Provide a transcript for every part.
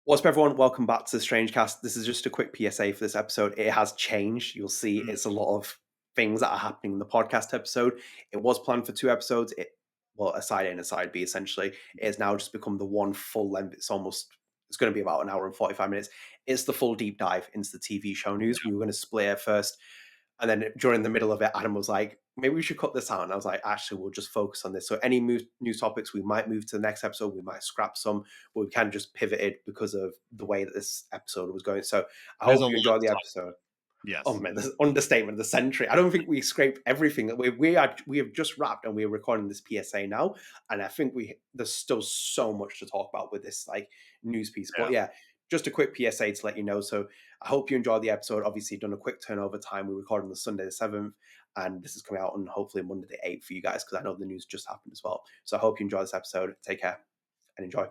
What's up, everyone? Welcome back to the StrangeCast. This is just a quick PSA for this episode. It has changed. You'll see it's a lot of things that are happening in the podcast episode. It was planned for 2 episodes. A side A and a side B, essentially. It has now just become the one full length. It's going to be about an hour and 45 minutes. It's the full deep dive into the TV show news. We were going to split it first. And then during the middle of it, Adam was like, maybe we should cut this out. And I was like, actually, we'll just focus on this. So any news topics, we might move to the next episode. We might scrap some, but we kind of just pivoted because of the way that this episode was going. So I hope you enjoy the episode. Yes. Oh man, this is understatement of the century. I don't think we scraped everything. We have just wrapped and we're recording this PSA now. And I think there's still so much to talk about with this news piece. But yeah, just a quick PSA to let you know. So I hope you enjoyed the episode. Obviously, done a quick turnover time. We recorded on the Sunday the 7th, and this is coming out on hopefully Monday the 8th for you guys, because I know the news just happened as well. So I hope you enjoy this episode. Take care and enjoy.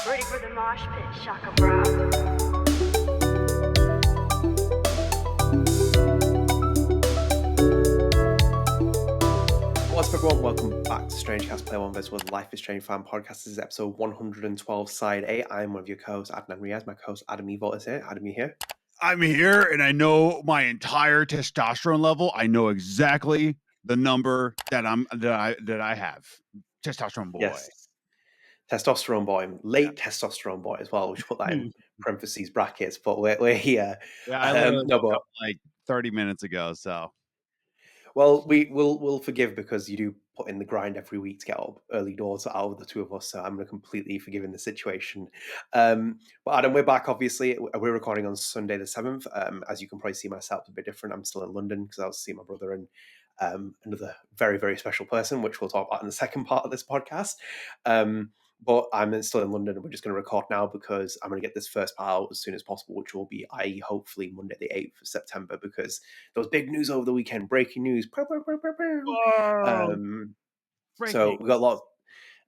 Ready for the mosh pit, Shaka Bra. What's up, everyone? Welcome back to StrangeCast Play One vs. One Life is Strange fan podcast. This is episode 112, side A. I'm one of your co-hosts, Adnan Riaz. My co-host Adam Evil is here. Adam, you here? I'm here, and I know my entire testosterone level. I know exactly the number that I have. Testosterone boy. Yes. Testosterone boy. Late testosterone boy as well. We should put that in parentheses brackets, but we're here. Yeah, I literally woke up like 30 minutes ago, so. Well, we'll forgive, because you do put in the grind every week to get up early doors out of the two of us, so I'm completely forgiving the situation. But Adam, we're back, obviously. We're recording on Sunday the 7th. As you can probably see, myself a bit different. I'm still in London because I was seeing my brother and another very, very special person, which we'll talk about in the second part of this podcast. But I'm still in London, and we're just going to record now because I'm going to get this first part out as soon as possible, which will be, hopefully Monday the 8th of September, because there was big news over the weekend, breaking news. So we got lots.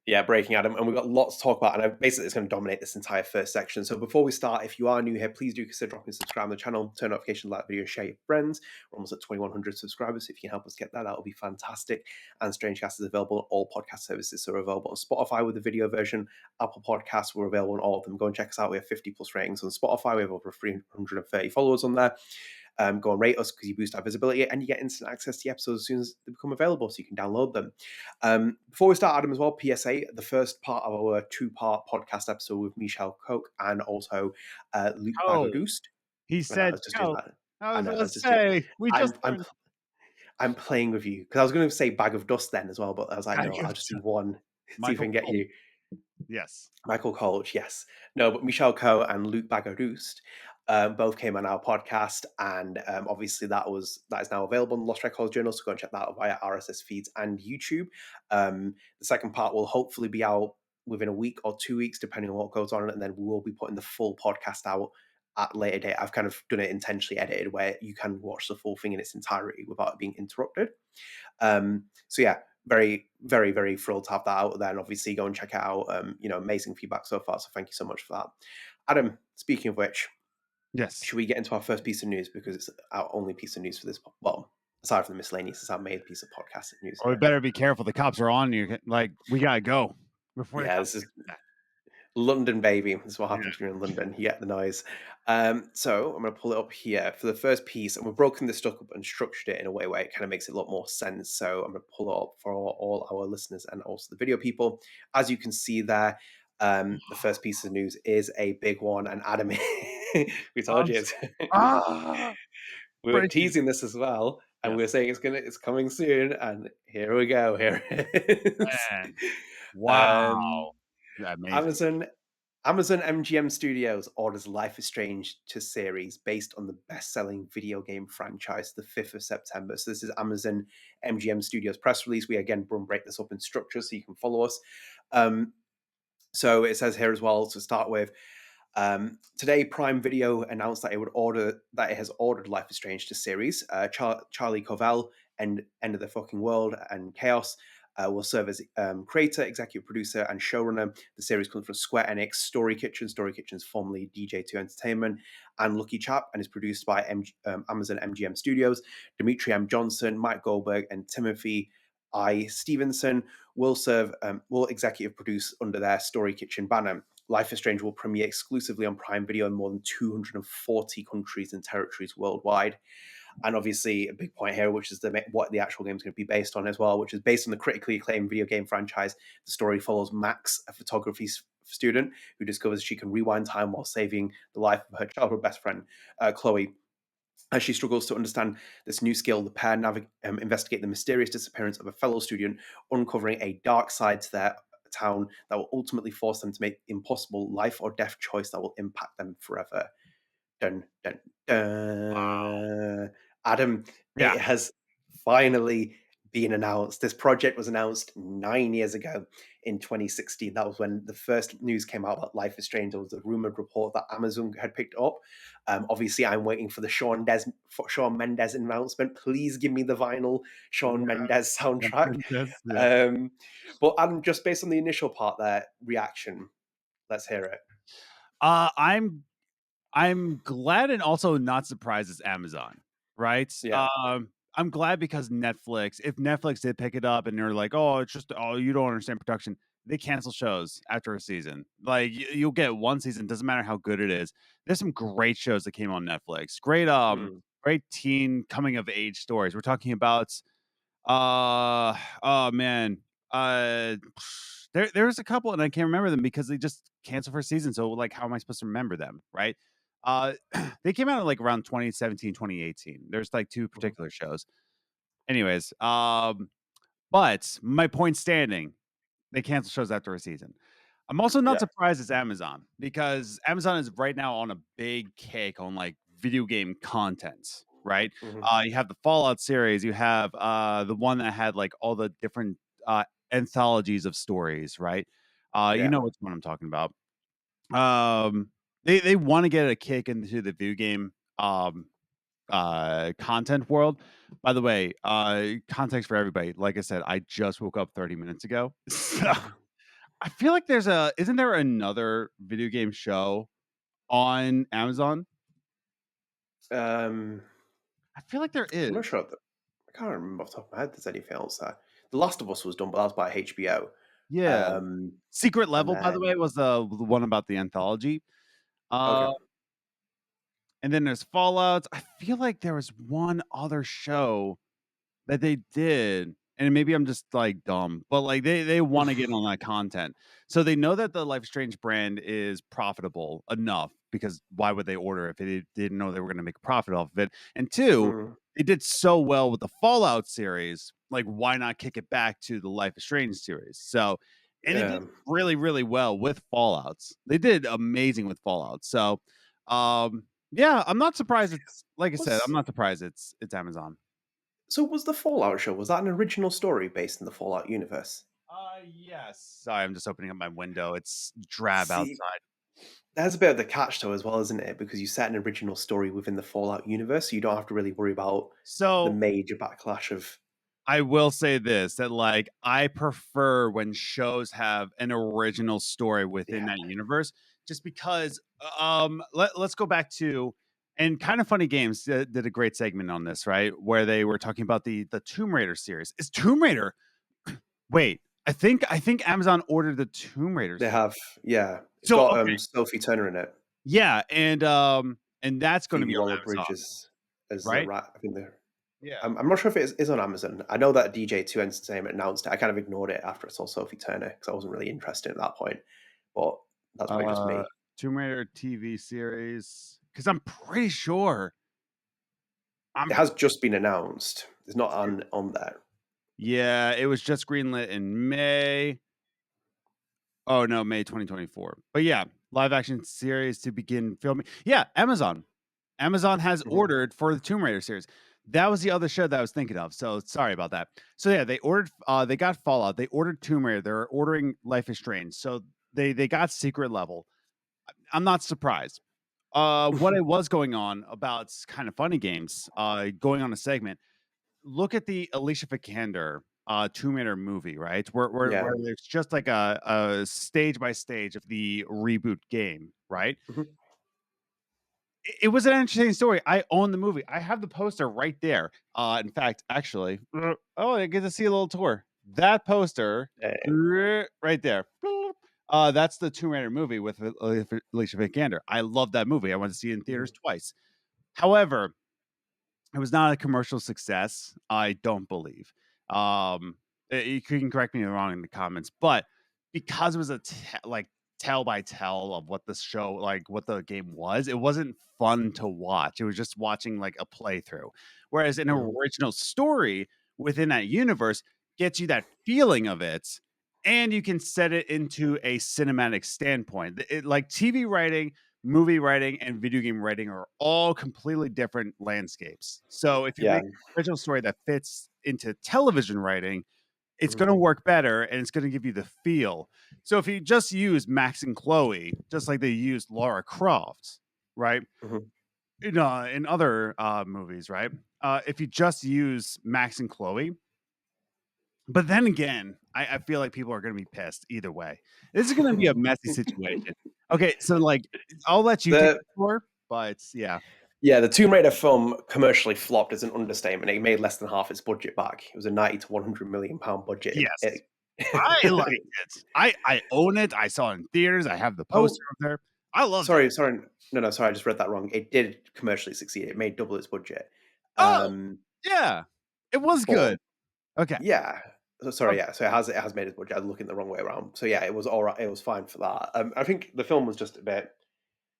Yeah, breaking Adam, and we've got lots to talk about, and basically it's going to dominate this entire first section. So before we start, if you are new here, please do consider dropping subscribe on the channel, turn notifications, like the video, share your friends. We're almost at 2,100 subscribers. If you can help us get that would be fantastic. And StrangeCast is available on all podcast services. So we're available on Spotify with the video version, Apple Podcasts, we're available on all of them. Go and check us out. We have 50 plus ratings on Spotify. We have over 330 followers on there. Go and rate us, because you boost our visibility and you get instant access to the episodes as soon as they become available, so you can download them. Before we start, Adam, as well, PSA, the first part of our 2-part podcast episode with Michel, Koch, and also Luc Baghadoust. He said, I'm playing with you, because I was going to say bag of dust then as well, but I was like, no, I'll just do one. See if we can get you. Yes. Michael Koch, yes. No, but Michel Koch and Luc Baghadoust both came on our podcast, and obviously that is now available on the Lost Records Journal, so go and check that out via RSS feeds and YouTube. The second part will hopefully be out within a week or 2 weeks, depending on what goes on, and then we will be putting the full podcast out at a later date. I've kind of done it intentionally edited, where you can watch the full thing in its entirety without it being interrupted. So yeah, very, very, very thrilled to have that out there, and obviously go and check it out. Amazing feedback so far, so thank you so much for that. Adam, speaking of which, yes, should we get into our first piece of news, because it's our only piece of news for this? Well, aside from the miscellaneous, it's our main piece of podcast news. We better be careful. The cops are on you. Like, we gotta go before. Yeah, this is London, baby. This is what happens when you're in London. You get the noise. So I'm going to pull it up here for the first piece, and we've broken this stuff up and structured it in a way where it kind of makes it a lot more sense. So I'm going to pull it up for all our listeners and also the video people. As you can see there, the first piece of news is a big one, and Adam, we told you. We were teasing this as well, and we were saying it's coming soon, and here we go. Here it is. Man. Wow. Amazon MGM Studios orders Life is Strange to series based on the best-selling video game franchise the 5th of September. So this is Amazon MGM Studios press release. We again break this up in structure so you can follow us. So it says here as well, to start with, today Prime Video announced that it has ordered Life is Strange to series. Charlie Covell, End of the Fucking World, and Chaos will serve as creator, executive producer, and showrunner. The series comes from Square Enix, Story Kitchen. Story Kitchen's formerly DJ2 Entertainment, and LuckyChap, and is produced by Amazon MGM Studios. Dmitri M Johnson, Mike Goldberg, and Timothy I. Stevenson will executive produce under their Story Kitchen banner. Life is Strange will premiere exclusively on Prime Video in more than 240 countries and territories worldwide. And obviously, a big point here, which is what the actual game is going to be based on as well, which is based on the critically acclaimed video game franchise. The story follows Max, a photography student who discovers she can rewind time while saving the life of her childhood best friend, Chloe. As she struggles to understand this new skill, the pair investigate the mysterious disappearance of a fellow student, uncovering a dark side to their town that will ultimately force them to make impossible life or death choice that will impact them forever. Dun, dun, dun. Wow. Adam, Yeah. it has finally been announced. This project was announced 9 years ago in 2016. That was when the first news came out about Life is Strange. There was a rumored report that Amazon had picked up. Obviously, I'm waiting for the Shawn Mendes announcement. Please give me the vinyl Shawn Mendes soundtrack. But Adam, just based on the initial part there, reaction, let's hear it. I'm glad and also not surprised it's Amazon, right? Yeah. I'm glad because Netflix, if Netflix did pick it up and they're like, oh, it's just, oh, you don't understand production, they cancel shows after a season. Like you'll get one season, doesn't matter how good it is. There's some great shows that came on Netflix. Great teen coming of age stories. We're talking about oh man. There's a couple and I can't remember them because they just canceled for a season. So like how am I supposed to remember them, right? They came out like around 2017, 2018. There's like two particular shows. Anyways, but my point standing, they cancel shows after a season. I'm also not surprised it's Amazon because Amazon is right now on a big kick on like video game content, right? You have the Fallout series, you have the one that had like all the different anthologies of stories, right? You know which one I'm talking about. They want to get a kick into the video game content world. By the way, context for everybody. Like I said, I just woke up 30 minutes ago. So I feel like isn't there another video game show on Amazon? I feel like there is. I'm not sure. I can't remember off the top of my head if there's anything else there. The Last of Us was done, but that was by HBO. Yeah. Secret Level, by the way, was the one about the anthology. Okay. And then there's Fallout. I feel like there was one other show that they did, and maybe I'm just like dumb, but like they want to get on that content. So they know that the Life is Strange brand is profitable enough because why would they order if they didn't know they were going to make a profit off of it? And two, they did so well with the Fallout series. Like, why not kick it back to the Life is Strange series? So, and they did really, really well with Fallouts. They did amazing with Fallout. So, yeah, I'm not surprised. It's like I said, I'm not surprised it's Amazon. So was the Fallout show, was that an original story based in the Fallout universe? Yes. Sorry, I'm just opening up my window. It's drab outside. There's a bit of the catch though as well, isn't it? Because you set an original story within the Fallout universe, so you don't have to really worry about the major backlash of... I will say this, that like I prefer when shows have an original story within that universe, just because let's go back to, and Kind of Funny Games did a great segment on this, right? Where they were talking about the Tomb Raider series. Is Tomb Raider wait, I think Amazon ordered the Tomb Raider series. They have, yeah. It's so, got Sophie Turner in it. Yeah, and that's going to be on Amazon, Bridges as right? I think they're... Yeah, I'm not sure if it is on Amazon. I know that DJ2 Entertainment announced it. I kind of ignored it after I saw Sophie Turner because I wasn't really interested at that point. But that's probably just me. Tomb Raider TV series, because I'm pretty sure it has just been announced. It's not on there. Yeah, it was just greenlit in May. Oh no, May 2024. But yeah, live action series to begin filming. Yeah, Amazon has ordered for the Tomb Raider series. That was the other show that I was thinking of. So sorry about that. So yeah, they ordered. They got Fallout. They ordered Tomb Raider. They're ordering Life is Strange. So they got Secret Level. I'm not surprised. What it was going on about Kind of Funny Games. Going on a segment. Look at the Alicia Vikander Tomb Raider movie, right? Yeah. Where there's just like a stage by stage of the reboot game, right? Mhm. It was an interesting story. I own the movie. I have the poster right there. In fact, actually, I get to see a little tour. That poster right there. That's the Tomb Raider movie with Alicia Vikander. I love that movie. I went to see it in theaters twice. However, it was not a commercial success. I don't believe. You can correct me if I'm wrong in the comments, but because it was a like tell by tell of what the show, like what the game was, it wasn't fun to watch. It was just watching like a playthrough. Whereas an original story within that universe gets you that feeling of it, and you can set it into a cinematic standpoint. Like TV writing, movie writing, and video game writing are all completely different landscapes. So if you Yeah. make an original story that fits into television writing, it's Mhm. going to work better and it's going to give you the feel. So if you just use Max and Chloe, just like they used Lara Croft, right? Mhm. In other movies, right? If you just use Max and Chloe, but then again, I feel like people are going to be pissed either way. This is going to be a messy situation. Okay, so like I'll let you take The the floor, but yeah. Yeah, the Tomb Raider film commercially flopped is an understatement. It made less than half its budget back. It was a 90 to 100 million pound budget. Yes. I liked it. I own it. I saw it in theaters. I have the poster up there. I love it. Sorry. No, sorry, I just read that wrong. It did commercially succeed. It made double its budget. Oh, yeah. It was good. Okay. Yeah. Sorry, Okay. yeah. So it has made its budget. I'm looking the wrong way around. So yeah, it was all right. It was fine for that. I think the film was just a bit,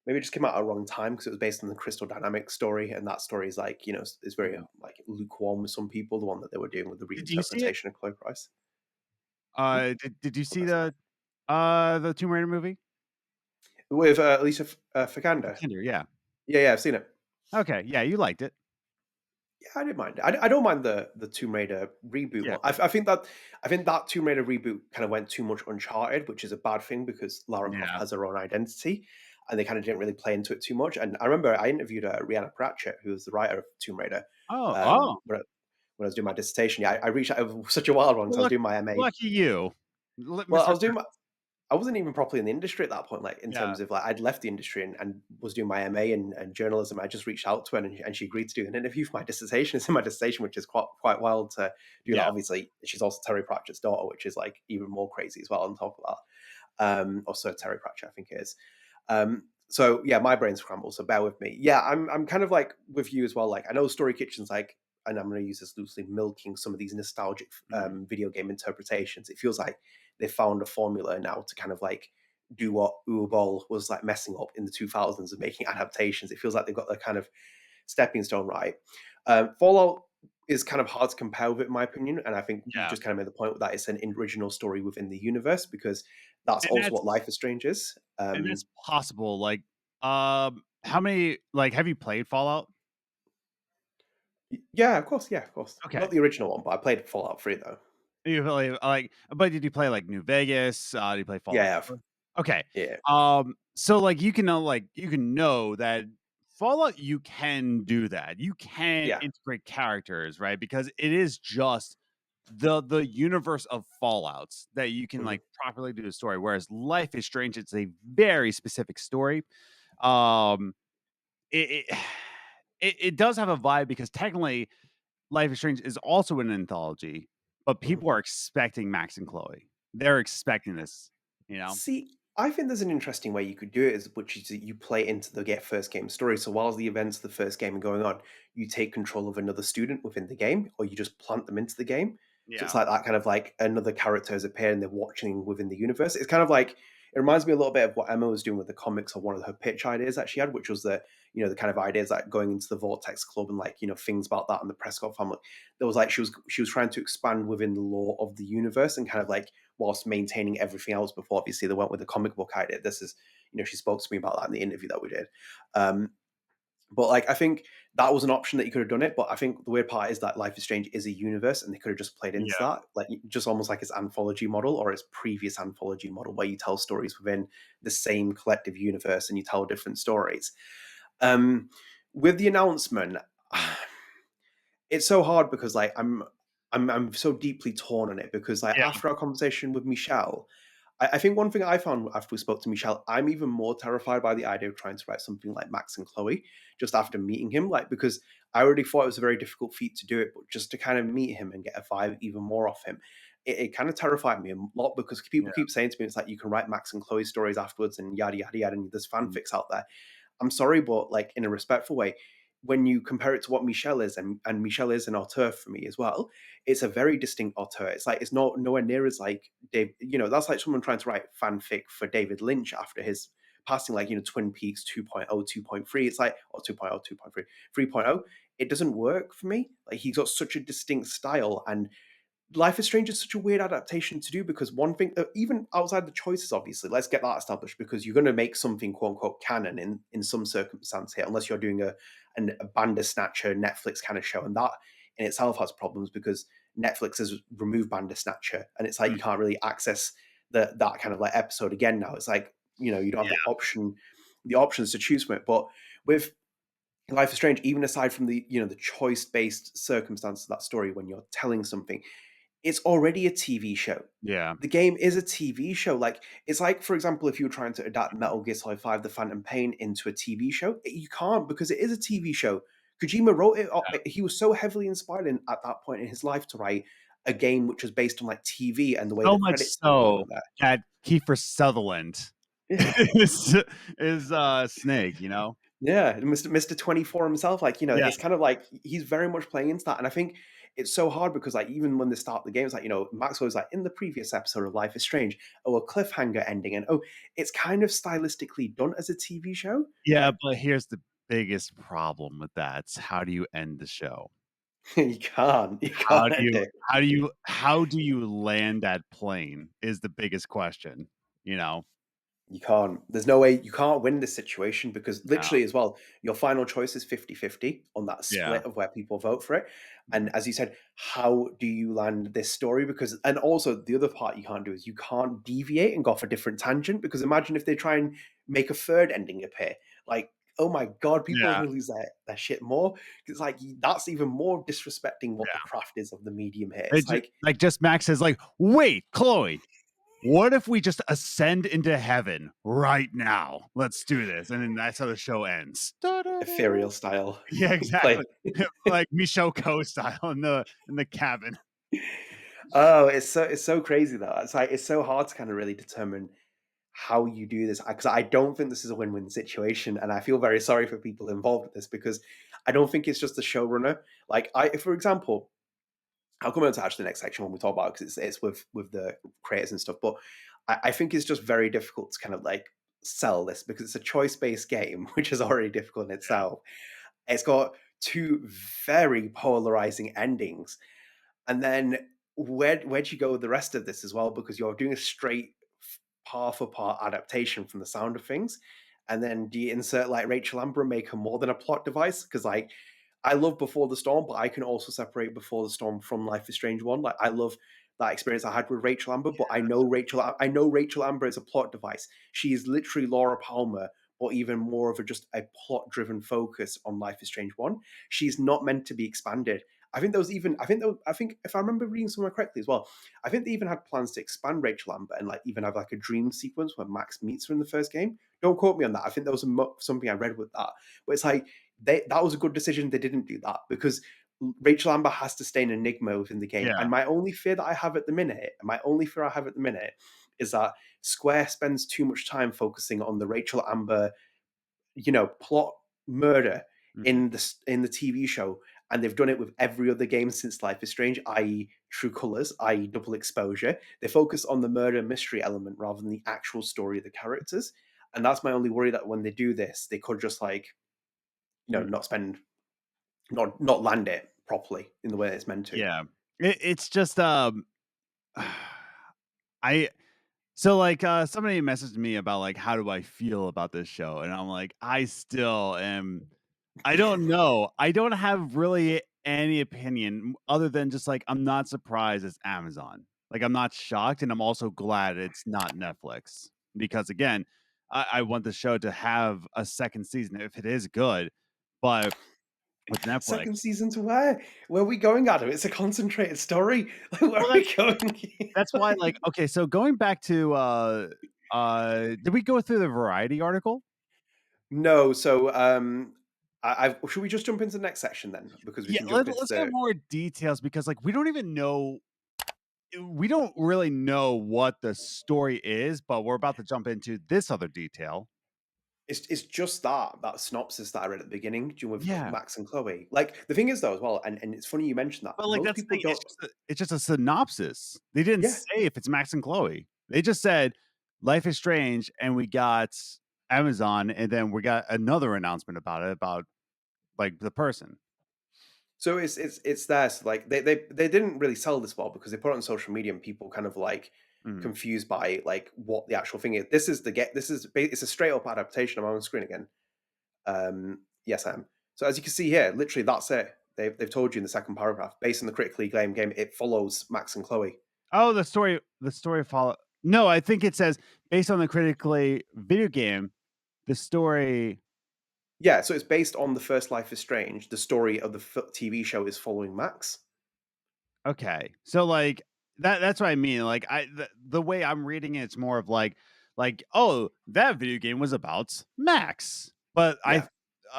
maybe it just came out at a wrong time because it was based on the Crystal Dynamics story, and that story is like, is very like lukewarm with some people. The one that they were doing with the Did you see it? reinterpretation of Chloe Price. Did you see the Tomb Raider movie? With Alicia Vikander. Yeah. Yeah, I've seen it. Okay. Yeah, you liked it. Yeah, I didn't mind it. I don't mind the Tomb Raider reboot Yeah. one. I think that Tomb Raider reboot kind of went too much Uncharted, which is a bad thing because Lara Croft has her own identity, and they kind of didn't really play into it too much. And I remember I interviewed Rihanna Pratchett, who was the writer of Tomb Raider. When I was doing my dissertation. Yeah, I reached out. It was such a wild one because I was doing my MA. Lucky you. I wasn't even properly in the industry at that point, like in terms of like I'd left the industry and was doing my MA and journalism. I just reached out to her and she agreed to do an interview for my dissertation. It's in my dissertation, which is quite wild to do that. Obviously, she's also Terry Pratchett's daughter, which is like even more crazy as well on top of that. Also Terry Pratchett, I think it is. So yeah, my brain's scrambled, so bear with me. Yeah, I'm kind of like with you as well. Like I know Story Kitchen's like, and I'm going to use this loosely, milking some of these nostalgic video game interpretations. It feels like they found a formula now to kind of like do what Uwe Boll was like messing up in the 2000s and making adaptations. It feels like they've got the kind of stepping stone right. Fallout is kind of hard to compare with it, in my opinion, and I think you just kind of made the point that it's an original story within the universe because that's also what Life is Strange is. And it's possible. Like, how many? Like, have you played Fallout? Yeah, of course. Okay. Not the original one, but I played Fallout 3 though. You play but did you play like New Vegas? Did you play Fallout? Yeah. Okay. Yeah. So like you can know that Fallout, you can do that. You can integrate characters, right? Because it is just the universe of Fallouts that you can like properly do the story. Whereas Life is Strange, it's a very specific story. It does have a vibe because technically Life is Strange is also an anthology, but people are expecting Max and Chloe. They're expecting this, See, I think there's an interesting way you could do it, which is that you play into the first game story. So while the events of the first game are going on, you take control of another student within the game, or you just plant them into the game. Yeah. So it's like that kind of like another character has appeared and they're watching within the universe. It's kind of like, it reminds me a little bit of what Emma was doing with the comics, or one of her pitch ideas that she had, which was the kind of ideas like going into the Vortex Club and like, things about that and the Prescott family. There was like, she was trying to expand within the lore of the universe and kind of like, whilst maintaining everything else before obviously they went with the comic book idea. This is, she spoke to me about that in the interview that we did. But like, I think that was an option that you could have done it. But I think the weird part is that Life is Strange is a universe and they could have just played into that. Like just almost like its anthology model or its previous anthology model where you tell stories within the same collective universe and you tell different stories. With the announcement, it's so hard because like I'm I'm so deeply torn on it because like Yeah. after our conversation with Michel, I think one thing I found after we spoke to Michel, I'm even more terrified by the idea of trying to write something like Max and Chloe just after meeting him. Like, because I already thought it was a very difficult feat to do it, but just to kind of meet him and get a vibe even more off him, it kind of terrified me a lot because people Yeah. keep saying to me, it's like, you can write Max and Chloe stories afterwards and yada, yada, yada, and there's Mhm. fanfics out there. I'm sorry, but like in a respectful way, when you compare it to what Michel is, and Michel is an auteur for me as well, it's a very distinct auteur. It's like it's not nowhere near as like Dave. You know, that's like someone trying to write fanfic for David Lynch after his passing, like, you know, Twin Peaks 2.0, 2.3. It's like, or 2.0, 2.3, 3.0. It doesn't work for me. Like, he's got such a distinct style, and Life is Strange is such a weird adaptation to do because one thing, even outside the choices, obviously, let's get that established because you're going to make something quote unquote canon in some circumstance here, unless you're doing a Bandersnatcher Netflix kind of show, and that in itself has problems because Netflix has removed Bandersnatcher, and it's like you can't really access that kind of like episode again now. It's like, you know, you don't have the options to choose from it, but with Life is Strange, even aside from the, you know, the choice based circumstance of that story, when you're telling something, it's already a TV show. Yeah. The game is a TV show. Like, it's like, for example, if you were trying to adapt Metal Gear Solid 5: The Phantom Pain into a TV show, you can't because it is a TV show. Kojima wrote it. He was so heavily inspired at that point in his life to write a game which was based on like TV and the way So the much credits so were there. that Kiefer Sutherland Yeah. is Snake, you know? Yeah, Mr. 24 himself, like, you know, Yeah. it's kind of like he's very much playing into that. And I think it's so hard because, like, even when they start the game, it's like, you know, Maxwell's like, in the previous episode of Life is Strange, oh, a cliffhanger ending. And oh, it's kind of stylistically done as a TV show. Yeah, but here's the biggest problem with that. How do you end the show? You can't end it. How do you land that plane is the biggest question, you know? You can't. There's no way you can't win this situation because No. literally as well, your final choice is 50-50 on that Yeah. split of where people vote for it. And as you said, how do you land this story? Because, and also the other part you can't do is you can't deviate and go off a different tangent because imagine if they try and make a third ending appear. Like, oh my God, people are Yeah. going to lose their shit more. It's like, that's even more disrespecting what the Yeah. craft is of the medium here. It's It's like, just Max says like, "Wait, Chloe, what if we just ascend into heaven right now? Let's do this." And then that's how the show ends. ethereal style. Yeah, Play. exactly. Like Michel Koch style in the cabin. Oh, it's so crazy though. It's like it's so hard to kind of really determine how you do this because I don't think this is a win-win situation, and I feel very sorry for people involved with this because I don't think it's just the showrunner. Like, for example, I'll come on to actually the next section when we talk about it because it's with the creators and stuff. But I think it's just very difficult to kind of like sell this because it's a choice-based game, which is already difficult in itself. It's got two very polarizing endings. And then where'd you go with the rest of this as well? Because you're doing a straight par for par adaptation from the sound of things. And then do you insert like Rachel Amber and make her more than a plot device? Because like I love Before the Storm, but I can also separate Before the Storm from Life is Strange 1. Like I love that experience I had with Rachel Amber, but I know Rachel Amber is a plot device. She is literally Laura Palmer, or even more of just a plot driven focus on Life is Strange 1. She's not meant to be expanded. I think if I remember reading somewhere correctly as well, I think they even had plans to expand Rachel Amber and like even have like a dream sequence where Max meets her in the first game. Don't quote me on that. I think there was something I read with that. But it's like that was a good decision. They didn't do that because Rachel Amber has to stay an enigma within the game. Yeah. And my only fear I have at the minute is that Square spends too much time focusing on the Rachel Amber, you know, plot murder in the TV show, and they've done it with every other game since Life is Strange, i.e. True Colors, i.e. Double Exposure. They focus on the murder mystery element rather than the actual story of the characters, and that's my only worry, that when they do this, they could just like, you know, not land it properly in the way it's meant to. Yeah. It's just somebody messaged me about like how do I feel about this show, and I'm like, I don't know. I don't have really any opinion other than just like I'm not surprised it's Amazon. Like I'm not shocked, and I'm also glad it's not Netflix because again, I want the show to have a second season if it is good, but with Netflix. Second season to where? Where are we going, Adam? It's a concentrated story. Like, where Well, are we going? That's why, like, okay, so going back to did we go through the Variety article? No, so should we just jump into the next section then? Because we Yeah, can jump into let's get more details because like we don't really know what the story is, but we're about to jump into this other detail. It's just that synopsis that I read at the beginning, with Yeah. Max and Chloe. Like the thing is though as well, and it's funny you mentioned that. But like Most that's the people thing, don't. it's just a synopsis. They didn't Yeah. say if it's Max and Chloe. They just said Life is Strange, and we got Amazon, and then we got another announcement about like the person. So it's there. So like they didn't really sell this well because they put it on social media and people kind of like confused by like what the actual thing is. This is it's a straight up adaptation. I'm on screen again. Yes, I am. So as you can see here, literally that's it. They've told you in the second paragraph, based on the critically acclaimed game, it follows Max and Chloe. Oh, the story follow. No, I think it says based on the critically video game, the story. Yeah, so it's based on the first Life is Strange. The story of the TV show is following Max. Okay, so like that's what I mean. Like the way I'm reading it, it's more of like oh, that video game was about Max, but Yeah.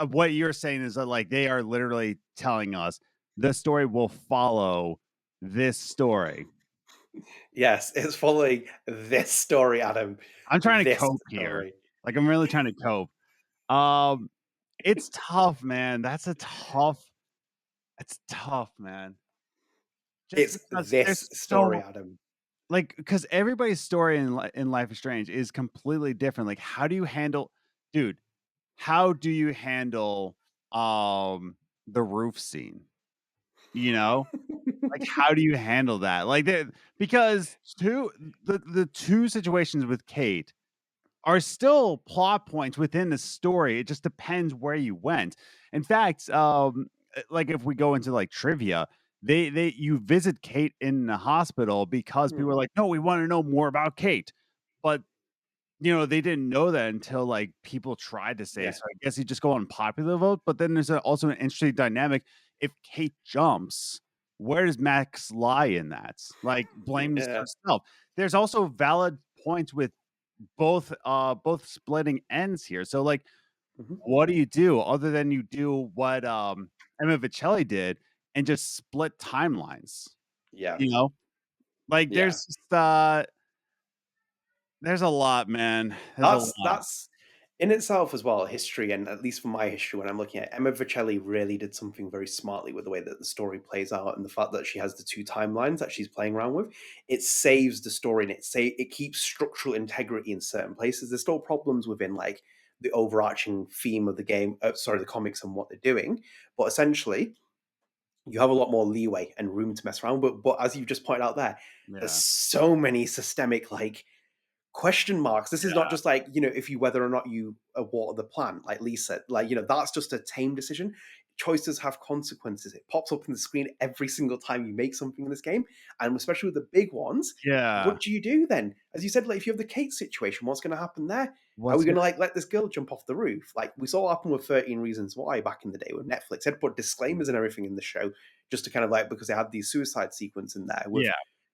what you're saying is that like they are literally telling us the story will follow this story. Yes, it's following this story, Adam. I'm trying to This cope story. here. Like I'm really trying to cope. It's tough, man. It's tough, man. It's this story, Adam. Like, because everybody's story in Life is Strange is completely different. Like, how do you handle, dude? How do you handle the roof scene? You know, like how do you handle that? Like, because the two situations with Kate are still plot points within the story. It just depends where you went. In fact, like if we go into like trivia, you visit Kate in the hospital because people are like, no, we want to know more about Kate. But they didn't know that until like people tried to say. Yeah. So I guess you just go on popular vote. But then there's also an interesting dynamic. If Kate jumps, where does Max lie in that? Like blames herself. There's also valid points with both splitting ends here. So like what do you do other than you do what Emma Vicelli did and just split timelines? Yeah. Like there's a lot, man. That's in itself as well history, and at least for my history, when I'm looking at Emma Vicelli, really did something very smartly with the way that the story plays out, and the fact that she has the two timelines that she's playing around with. It saves the story, and it keeps structural integrity in certain places. There's still problems within like the overarching theme of the game, the comics and what they're doing, but essentially you have a lot more leeway and room to mess around. But as you just pointed out there, there's so many systemic like question marks. This is not just like, if you whether or not you water the plant, like Lisa, like, that's just a tame decision. Choices have consequences. It pops up on the screen every single time you make something in this game. And especially with the big ones, what do you do then? As you said, like if you have the Kate situation, what's going to happen there? Are we going to like let this girl jump off the roof? Like we saw what happened with 13 Reasons Why back in the day with Netflix. They had put disclaimers and everything in the show just to kind of like, because they had these suicide sequence in there with,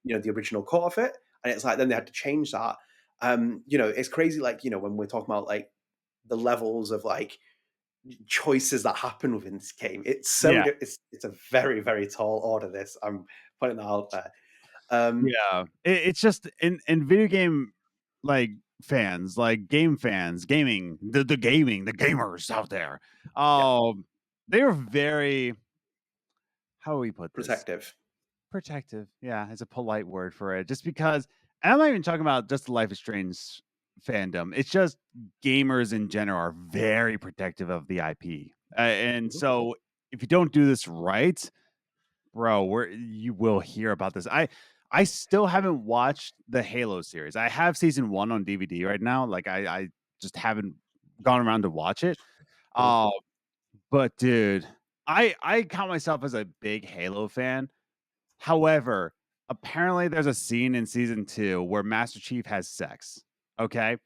the original cut of it. And it's like, then they had to change that. It's crazy, like, when we're talking about like the levels of like choices that happen within this game. It's so it's a very, very tall order. This I'm putting that out there. It's just in video game like fans, like game fans, gaming, the gamers out there. They are very, how do we put this? Protective, yeah, is a polite word for it. Just because, and I'm not even talking about just the Life is Strange fandom. It's just gamers in general are very protective of the IP, and so if you don't do this right, bro, you will hear about this. I still haven't watched the Halo series. I have season 1 on DVD right now. Like I just haven't gone around to watch it. But dude, I count myself as a big Halo fan. However, apparently there's a scene in season 2 where Master Chief has sex. Okay.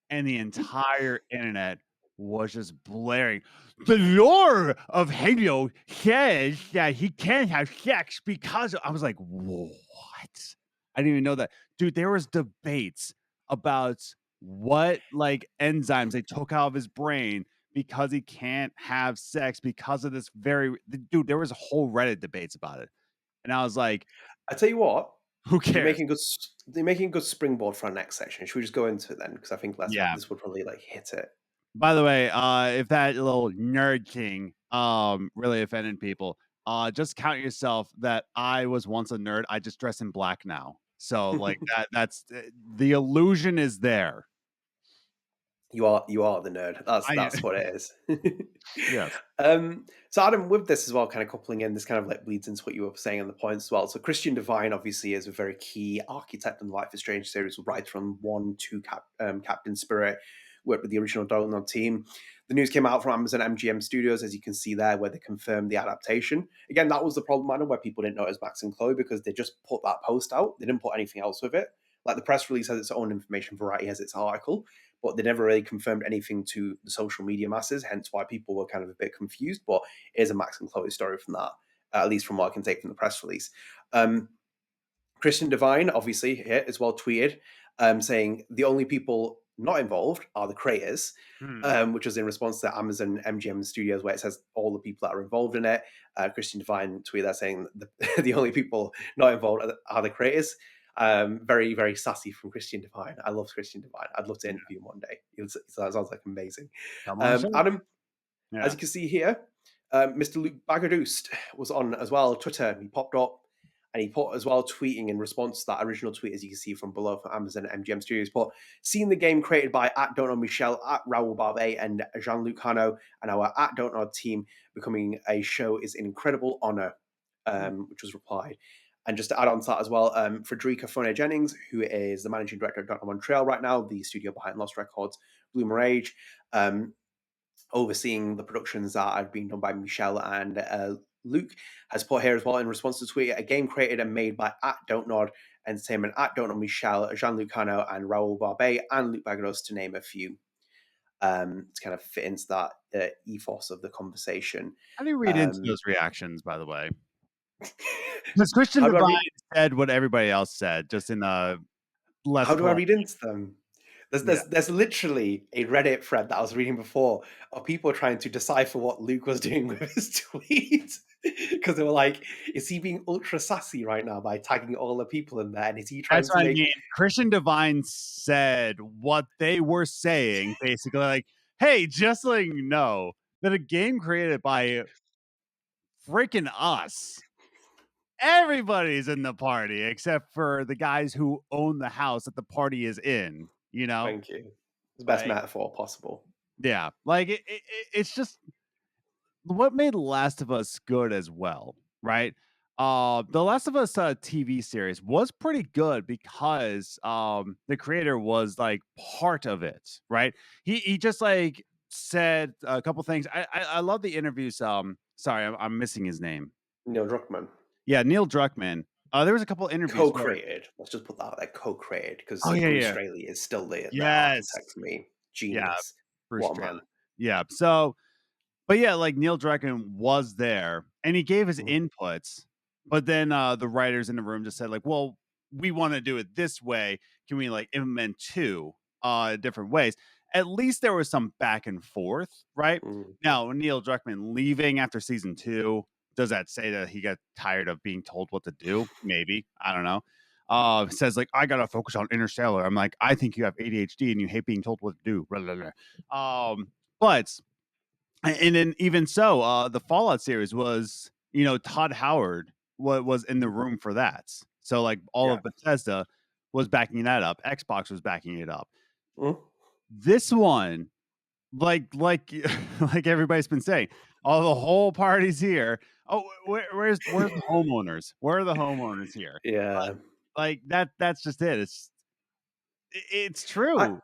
And the entire internet was just blaring. The lore of Halo says that he can't have sex because I was like, what? I didn't even know that. Dude, there was debates about what like enzymes they took out of his brain because he can't have sex because of this dude, there was a whole Reddit debates about it. And I was like, I tell you what, who cares? they're making a good springboard for our next section. Should we just go into it then? Because I think Yeah. this would probably like hit it. By the way, if that little nerd thing really offended people, just count yourself that I was once a nerd. I just dress in black now. So like that's the illusion is there. You are the nerd. That's what it is. Yes. So Adam, with this as well, kind of coupling in, this kind of like bleeds into what you were saying on the points as well. So Christian Devine obviously is a very key architect in the Life is Strange series, writer from 1 to Captain Spirit, worked with the original Don't Nod team. The news came out from Amazon MGM Studios, as you can see there, where they confirmed the adaptation. Again, that was the problem, Adam, where people didn't know it was Max and Chloe because they just put that post out. They didn't put anything else with it. Like the press release has its own information, Variety has its article, but they never really confirmed anything to the social media masses, hence why people were kind of a bit confused. But it is a Max and Chloe story from that, at least from what I can take from the press release. Christian Devine, obviously, here as well tweeted saying the only people not involved are the creators, which was in response to Amazon MGM Studios, where it says all the people that are involved in it. Christian Devine tweeted that saying the only people not involved are the creators. Very, very sassy from Christian Devine. I love Christian Devine. I'd love to interview him one day. That sounds like amazing. Adam, as you can see here, Mr. Luc Baghadoust was on as well. Twitter, he popped up and he put as well tweeting in response to that original tweet, as you can see from below for Amazon MGM Studios. But seeing the game created by @Don't Nod Michel, @Raoul Barbet, and Jean-Luc Hano, and our @Don't Nod team becoming a show is an incredible honor, which was replied. And just to add on to that as well, Frederique Fourny-Jennings, who is the managing director of Don't Nod Montreal right now, the studio behind Lost Records, Blue Mirage, overseeing the productions that are being done by Michel and Luc, has put here as well in response to tweet, a game created and made by @Don't Nod Entertainment, @Don't Nod Michel, Jean-Luc Hano, and Raoul Barbet, and Luc Baghadoust, to name a few. To kind of fit into that ethos of the conversation. How do you read into those reactions, by the way? Because Christian Devine said what everybody else said, just in a less. How do I read into them? There's literally a Reddit thread that I was reading before of people trying to decipher what Luc was doing with his tweet. Because they were like, is he being ultra sassy right now by tagging all the people in there? And is he trying That's to what I mean. Christian Devine said what they were saying, basically like, hey, just letting you know that a game created by freaking us, everybody's in the party except for the guys who own the house that the party is in, you know? Thank you. It's the best metaphor possible. Yeah. Like, it's just what made Last of Us good as well, right? The Last of Us TV series was pretty good because the creator was like part of it, right? He just like said a couple things. I love the interviews. Sorry, I'm missing his name. Neil Druckmann. Yeah, Neil Druckmann. There was a couple interviews. Co-created. Let's just put that out there. Co-created because Bruce Straley is still the architect for me. Genius. Bruce what a Straley. man. Yeah. So, but yeah, like Neil Druckmann was there and he gave his inputs, but then the writers in the room just said like, well, we want to do it this way. Can we like implement two different ways? At least there was some back and forth, right? Now, Neil Druckmann leaving after season 2, does that say that he got tired of being told what to do? Maybe. I don't know. Says like, I gotta focus on Interstellar. I'm like, I think you have ADHD and you hate being told what to do. Blah, blah, blah. But and then even so, the Fallout series was, Todd Howard was in the room for that. So like all of Bethesda was backing that up. Xbox was backing it up. This one, like everybody's been saying, the whole party's here. Oh, where's the homeowners? Where are the homeowners here? Yeah, like that's just it. It's true.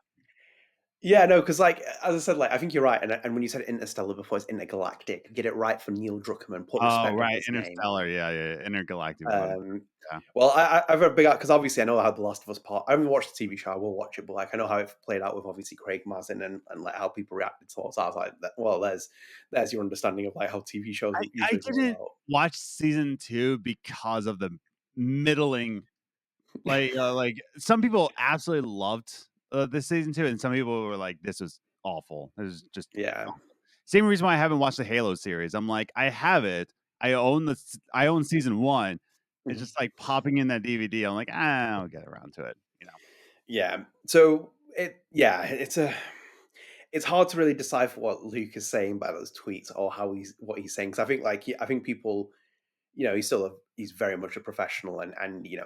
Yeah, no, because like as I said, like I think you're right, and when you said Interstellar before, it's intergalactic. Get it right for Neil Druckmann. Put Oh, respect on right, his name. Interstellar, yeah, Intergalactic one. Um, Yeah. well, I've a big because obviously I know how The Last of Us part. I haven't watched the TV show. I will watch it, but like I know how it played out with obviously Craig Mazin and like how people reacted to it. So I was like, well, there's your understanding of like how TV shows I usually roll didn't out. watch season 2 because of the middling, like some people absolutely loved this season 2, and some people were like, "This was awful. This is just Yeah. awful." Same reason why I haven't watched the Halo series. I'm like, I have it. I own season 1. It's Mhm. just like popping in that DVD. I'm like, I'll get around to it. Yeah. So it's hard to really decipher what Luke is saying by those tweets or what he's saying. Because I think I think people, he's very much a professional, and he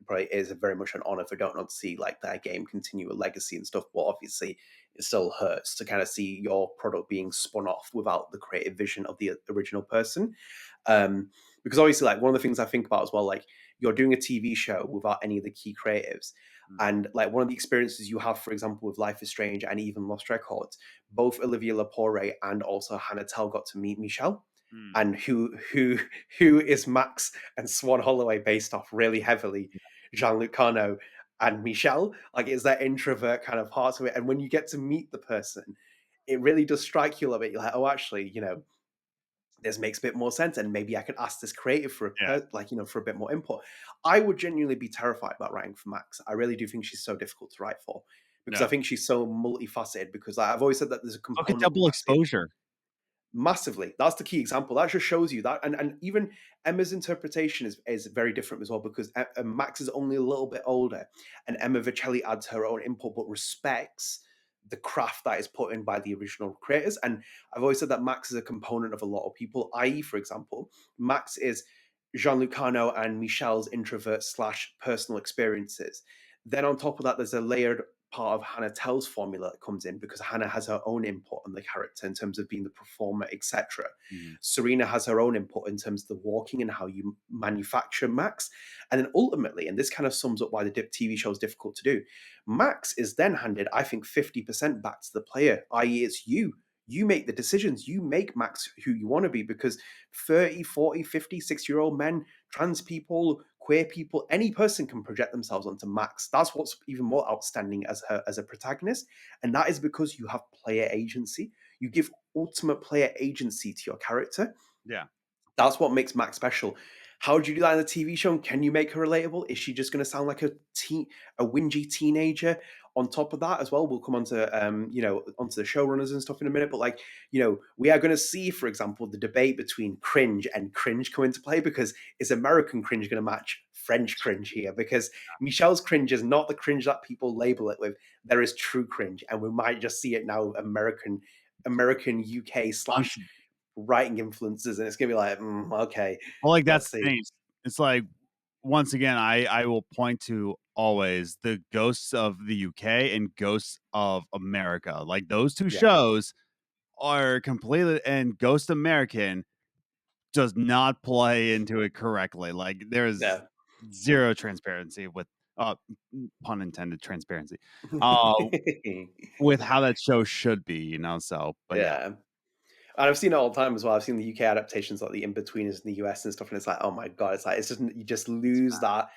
probably is very much an honor for Don't Nod to see like their game continue a legacy and stuff. But obviously, it still hurts to kind of see your product being spun off without the creative vision of the original person. Um, because obviously, like one of the things I think about as well, like you're doing a TV show without any of the key creatives. Mm. And like one of the experiences you have, for example, with Life is Strange and even Lost Records, both Olivia Lepore and also Hannah Telle got to meet Michel, Mm. and who is Max and Swan Holloway based off really heavily, Jean-Luc Carnot and Michel. Like it's that introvert kind of part of it. And when you get to meet the person, it really does strike you a little bit. You're like, oh, actually, this makes a bit more sense, and maybe I could ask this creative for Yeah. for a bit more input. I would genuinely be terrified about writing for Max. I really do think she's so difficult to write for because I Yeah. think she's so multifaceted. Because I've always said that there's a Look at component of double Max in exposure. massively. That's the key example. That just shows you that, and even Emma's interpretation is very different as well because Max is only a little bit older, and Emma Vicelli adds her own input but respects the craft that is put in by the original creators. And I've always said that Max is a component of a lot of people. I.e., for example, Max is Jean-Luc Carnot and Michel's introvert slash personal experiences. Then on top of that, there's a layered part of Hannah Telle's formula that comes in because Hannah has her own input on the character in terms of being the performer, etc. Mhm. Serena has her own input in terms of the walking and how you manufacture Max. And then ultimately, and this kind of sums up why the TV show is difficult to do, Max is then handed, I think, 50% back to the player, i.e., it's you. You make the decisions. You make Max who you want to be because 30, 40, 50, 60-year-old men, trans people, queer people, any person can project themselves onto Max. That's what's even more outstanding as a protagonist. And that is because you have player agency. You give ultimate player agency to your character. Yeah. That's what makes Max special. How do you do that in the TV show? Can you make her relatable? Is she just going to sound like a whingy teenager? On top of that, as well, we'll come onto onto the showrunners and stuff in a minute. But we are going to see, for example, the debate between cringe and cringe come into play because is American cringe going to match French cringe here? Because Michel's cringe is not the cringe that people label it with. There is true cringe, and we might just see it now. American UK slash writing influences, and it's gonna be like, okay, Well, like let's that's the see. thing. It's like once again, I will point to always the Ghosts of the UK and Ghosts of America. Like those two Yeah, shows are completely, and Ghost American does not play into it correctly. Like there's yeah. zero transparency with pun intended transparency. Uh with how that show should be. So but yeah. Yeah. And I've seen it all the time as well. I've seen the UK adaptations, like the in-betweeners in the US and stuff, and it's like, oh my god, it's like it's just you just lose that.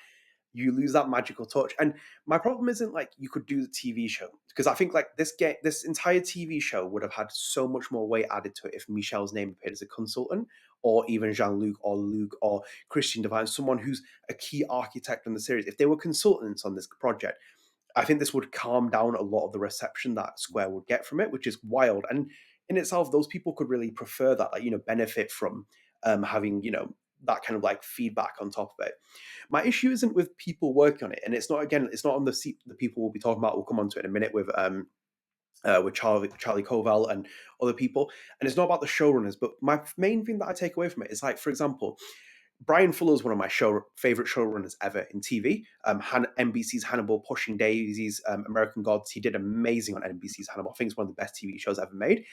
You lose that magical touch. And my problem isn't like you could do the TV show because I think like this entire TV show would have had so much more weight added to it if Michel's name appeared as a consultant, or even Jean-Luc or Luc or Christian Devine, someone who's a key architect in the series. If they were consultants on this project, I think this would calm down a lot of the reception that Square would get from it, which is wild. And in itself, those people could really prefer that, like, benefit from having, that kind of like feedback on top of it. My issue isn't with people working on it, and it's not on the people we'll be talking about. We'll come on to it in a minute with Charlie Covell and other people, and it's not about the showrunners. But my main thing that I take away from it is like, for example, Brian Fuller is one of my favorite showrunners ever in TV. NBC's Hannibal, Pushing Daisies, American Gods. He did amazing on NBC's Hannibal. I think it's one of the best TV shows ever made.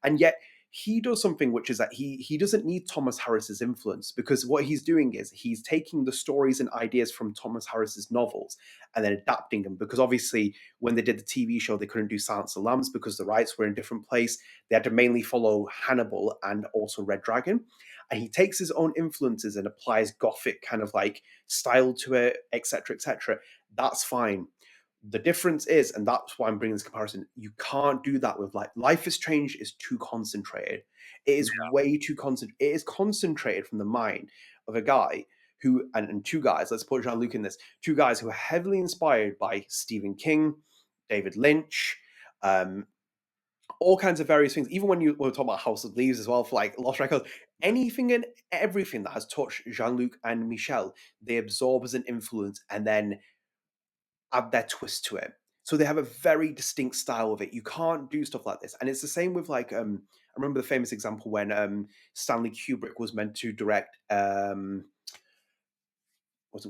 And yet he does something which is that he doesn't need Thomas Harris's influence, because what he's doing is he's taking the stories and ideas from Thomas Harris's novels and then adapting them, because obviously when they did the TV show they couldn't do Silence of the Lambs because the rights were in a different place. They had to mainly follow Hannibal and also Red Dragon, and he takes his own influences and applies gothic kind of like style to it, etc., etc. That's fine. The difference is, and that's why I'm bringing this comparison, you can't do that with Life is Strange is too concentrated. It is way too concentrated. It is concentrated from the mind of a guy who, and two guys, let's put Jean-Luc in this, two guys who are heavily inspired by Stephen King, David Lynch, all kinds of various things. Even when we're talking about House of Leaves as well, for like Lost Records, anything and everything that has touched Jean-Luc and Michel, they absorb as an influence and then add their twist to it. So they have a very distinct style of it. You can't do stuff like this. And it's the same with like, I remember the famous example when Stanley Kubrick was meant to direct, wasn't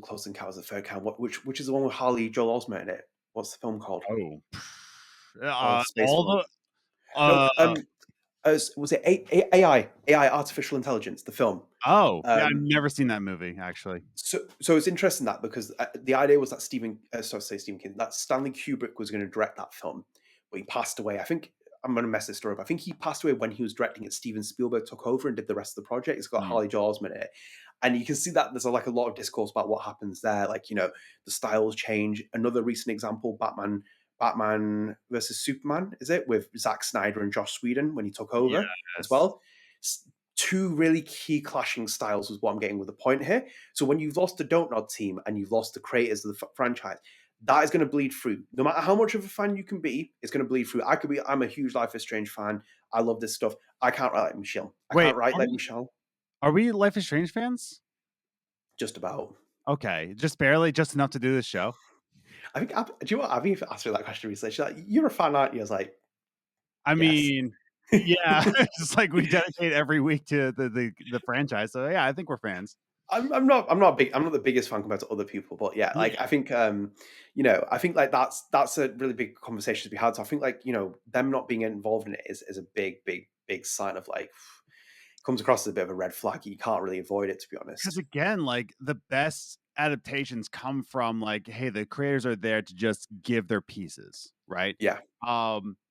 Close Encounters of the Third Kind, which is the one with Harley Joel Osment in it. What's the film called? Oh, space all film. the Was it AI, Artificial Intelligence, the film? yeah, I've never seen that movie actually. So it's interesting that, because the idea was that Stephen King, that Stanley Kubrick was going to direct that film, but he passed away. I think I'm going to mess this story up. I think he passed away when he was directing it. Steven Spielberg took over and did the rest of the project. It's got Harley Joel Osment in it, and you can see that there's like a lot of discourse about what happens there. Like, you know, the styles change. Another recent example, Batman versus Superman, is it, with Zack Snyder and Joss Whedon when he took over as well. Two really key clashing styles is what I'm getting with the point here. So when you've lost the Don't Nod team and you've lost the creators of the franchise, that is going to bleed through. No matter how much of a fan you can be, it's going to bleed through. I'm a huge Life is Strange fan. I love this stuff. I can't write like Michel. Can't write like Michel. Are we Life is Strange fans? Just about. Okay, just barely, just enough to do this show. I think, do you know what? Abby asked me that question recently. She's like, "You're a fan, aren't you?" I was like, I yes. mean, yeah, it's like we dedicate every week to the franchise. So yeah, I think we're fans. I'm not the biggest fan compared to other people, but yeah, like I think I think like that's a really big conversation to be had. So I think, like, you know, them not being involved in it is a big sign of, like, comes across as a bit of a red flag. You can't really avoid it, to be honest. Because again, like, the best adaptations come from, like, hey, the creators are there to just give their pieces, right? Yeah.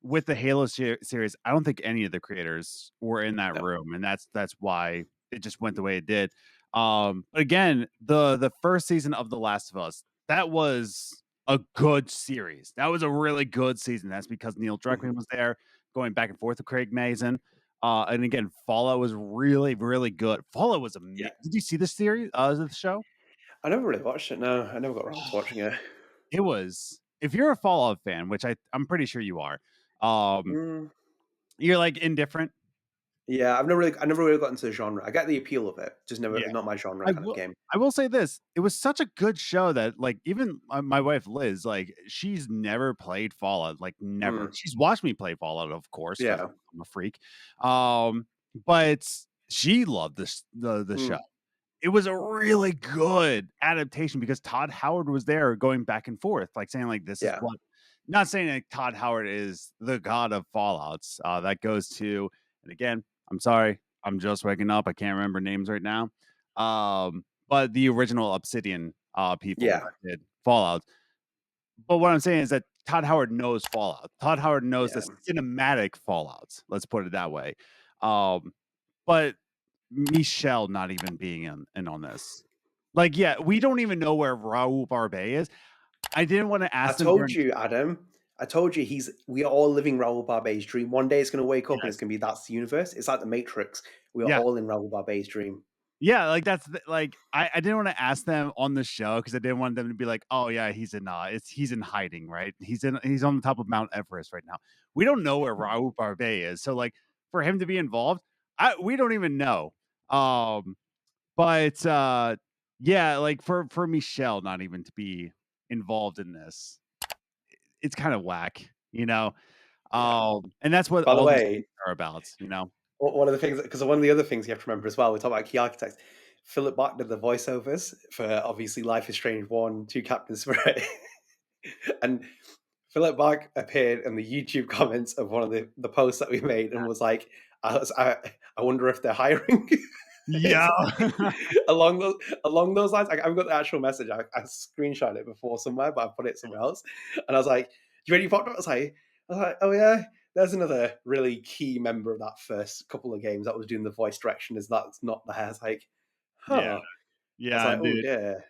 With the Halo series, I don't think any of the creators were in that room, and that's why it just went the way it did. But again, the first season of The Last of Us, that was a good series. That was a really good season. That's because Neil Druckmann was there, going back and forth with Craig Mazin. And again, Fallout was really, really good. Fallout was amazing. Yeah. Did you see the series, the show? I never really watched it. No, I never got around to watching it. It was, if you're a Fallout fan, which I'm pretty sure you are, you're like indifferent. Yeah, I've never really got into the genre. I get the appeal of it, just never, not my genre kind of game. I will say this: it was such a good show that, like, even my wife Liz, like, she's never played Fallout, like, never. She's watched me play Fallout, of course. Yeah, I'm a freak. But she loved the show. It was a really good adaptation because Todd Howard was there, going back and forth, like, saying, like, this is what. Not saying that Todd Howard is the god of Fallouts. That goes to, and again, I'm sorry, I'm just waking up. I can't remember names right now. But the original Obsidian people that did Fallout. But what I'm saying is that Todd Howard knows Fallout. Todd Howard knows the cinematic Fallouts. Let's put it that way. But Michel not even being in on this. Like, yeah, we don't even know where Raoul Barbet is. I didn't want to ask him. I told you, Adam. I told you we are all living Raoul Barbet's dream. One day it's going to wake up and it's going to be, that's the universe. It's like the Matrix. We are all in Raoul Barbet's dream. Yeah, like, that's like, I didn't want to ask them on the show because I didn't want them to be like, oh yeah, he's in hiding, right? He's on the top of Mount Everest right now. We don't know where Raoul Barbet is, so, like, for him to be involved, we don't even know. But yeah, like, for Michel not even to be involved in this, it's kind of whack, you know. And that's what, by the all way, these are about, you know. One of the things, because one of the other things you have to remember as well, we talk about key architects. Philip Bach did the voiceovers for, obviously, Life is Strange 1, 2 Captain Spirit. And Philip Bach appeared in the YouTube comments of one of the posts that we made and was like, I wonder if they're hiring. Yeah. along those lines. I've got the actual message. I screenshot it before somewhere, but I put it somewhere else. And I was like, "You ready for it?" I was like, "Oh yeah." There's another really key member of that first couple of games that was doing the voice direction. Is that's not there? I was like, Yeah. huh. I was Yeah, like, oh dude. dear.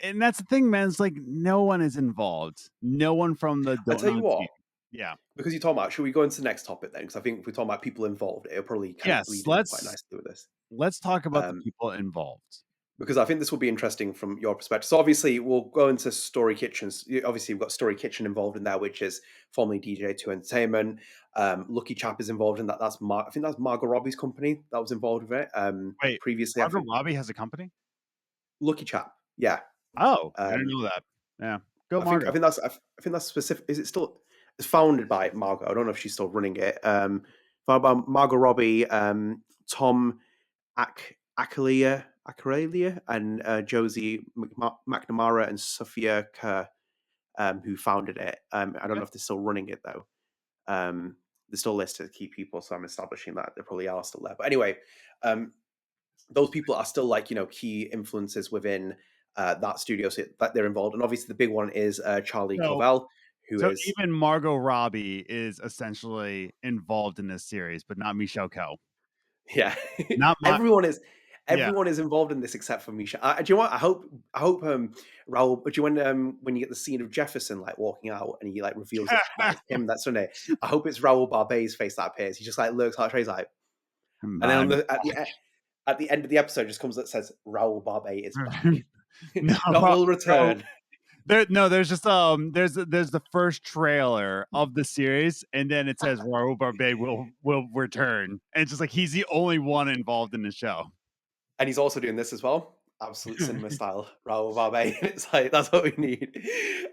And that's the thing, man. It's like no one is involved. No one from the I Don't tell you Nod team. what, Yeah. because you're talking about, should we go into the next topic then? Because I think if we're talking about people involved, it'll probably kind of Yes. bleed in quite nicely with this. Let's talk about the Um, people involved. because I think this will be interesting from your perspective. So obviously we'll go into Story Kitchens. Obviously we've got Story Kitchen involved in there, which is formerly DJ2 Entertainment. LuckyChap is involved in that. I think that's Margot Robbie's company that was involved with it. Wait, Previously, I Margot think Robbie has a company? LuckyChap, yeah. Oh, I didn't Um, know that. Yeah. Go I Margot. think that's specific. Is it still? It's founded by Margot. I don't know if she's still running it. Founded by Margot Robbie, Tom Akalia, and Josie McNamara and Sophia Kerr, who founded it. I don't know if they're still running it though. They're still listed key people, so I'm establishing that they probably are still there. But anyway, those people are still like key influences within that studio, so that they're involved. And obviously, the big one is Charlie So, Covell, who so is even Margot Robbie is essentially involved in this series, but not Michel Co. yeah. Not my yeah. Everyone is involved in this except for Michel. Do you know what? I hope Raul. But do you when you get the scene of Jefferson like walking out and he like reveals that it's him that Sunday? I hope it's Raul Barbet's face that appears. He just like looks at Trey's like, and then at the end of the episode, just comes that says Raul Barbet is back. No, Not will return. There's just there's the first trailer of the series, and then it says Raul Barbet will return, and it's just like he's the only one involved in the show. And he's also doing this as well. Absolute cinema style, Raul Barbet. It's like, that's what we need.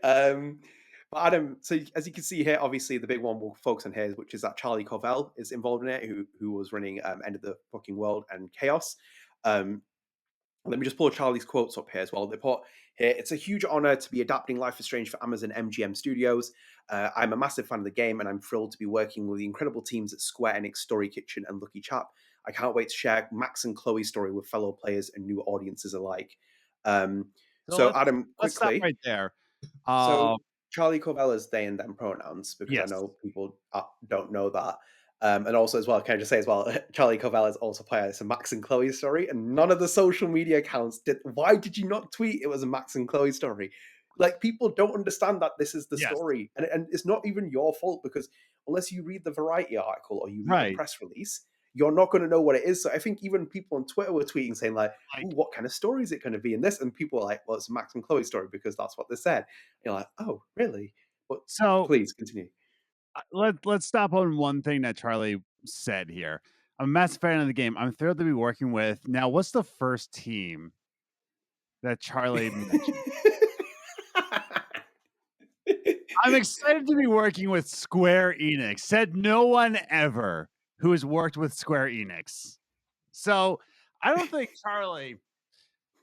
But Adam, so as you can see here, obviously the big one we'll focus on here, which is that Charlie Covell is involved in it, who was running End of the Fucking World and Chaos. Let me just pull Charlie's quotes up here as well. They put here, "It's a huge honor to be adapting Life is Strange for Amazon MGM Studios. I'm a massive fan of the game, and I'm thrilled to be working with the incredible teams at Square Enix, Story Kitchen, and LuckyChap. I can't wait to share Max and Chloe's story with fellow players and new audiences alike." So Adam, let's stop quickly. right there. So Charlie Covell is they and them pronouns, because Yes. I know people don't know that. And also as well, can I just say as well, Charlie Covell is also playing a Max and Chloe story, and none of the social media accounts did. Why did you not tweet it was a Max and Chloe story? Like, people don't understand that this is the story, and it's not even your fault, because unless you read the Variety article or you read the press release, you're not going to know what it is. So I think even people on Twitter were tweeting saying like, "Ooh, what kind of story is it going to be in this?" And people were like, "Well, it's a Max and Chloe story because that's what they said." And you're like, "Oh, really?" But So please continue. Let's stop on one thing that Charlie said here. I'm a massive fan of the game. I'm thrilled to be working with. Now, what's the first team that Charlie mentioned? I'm excited to be working with Square Enix. Said no one ever who has worked with Square Enix. So I don't think Charlie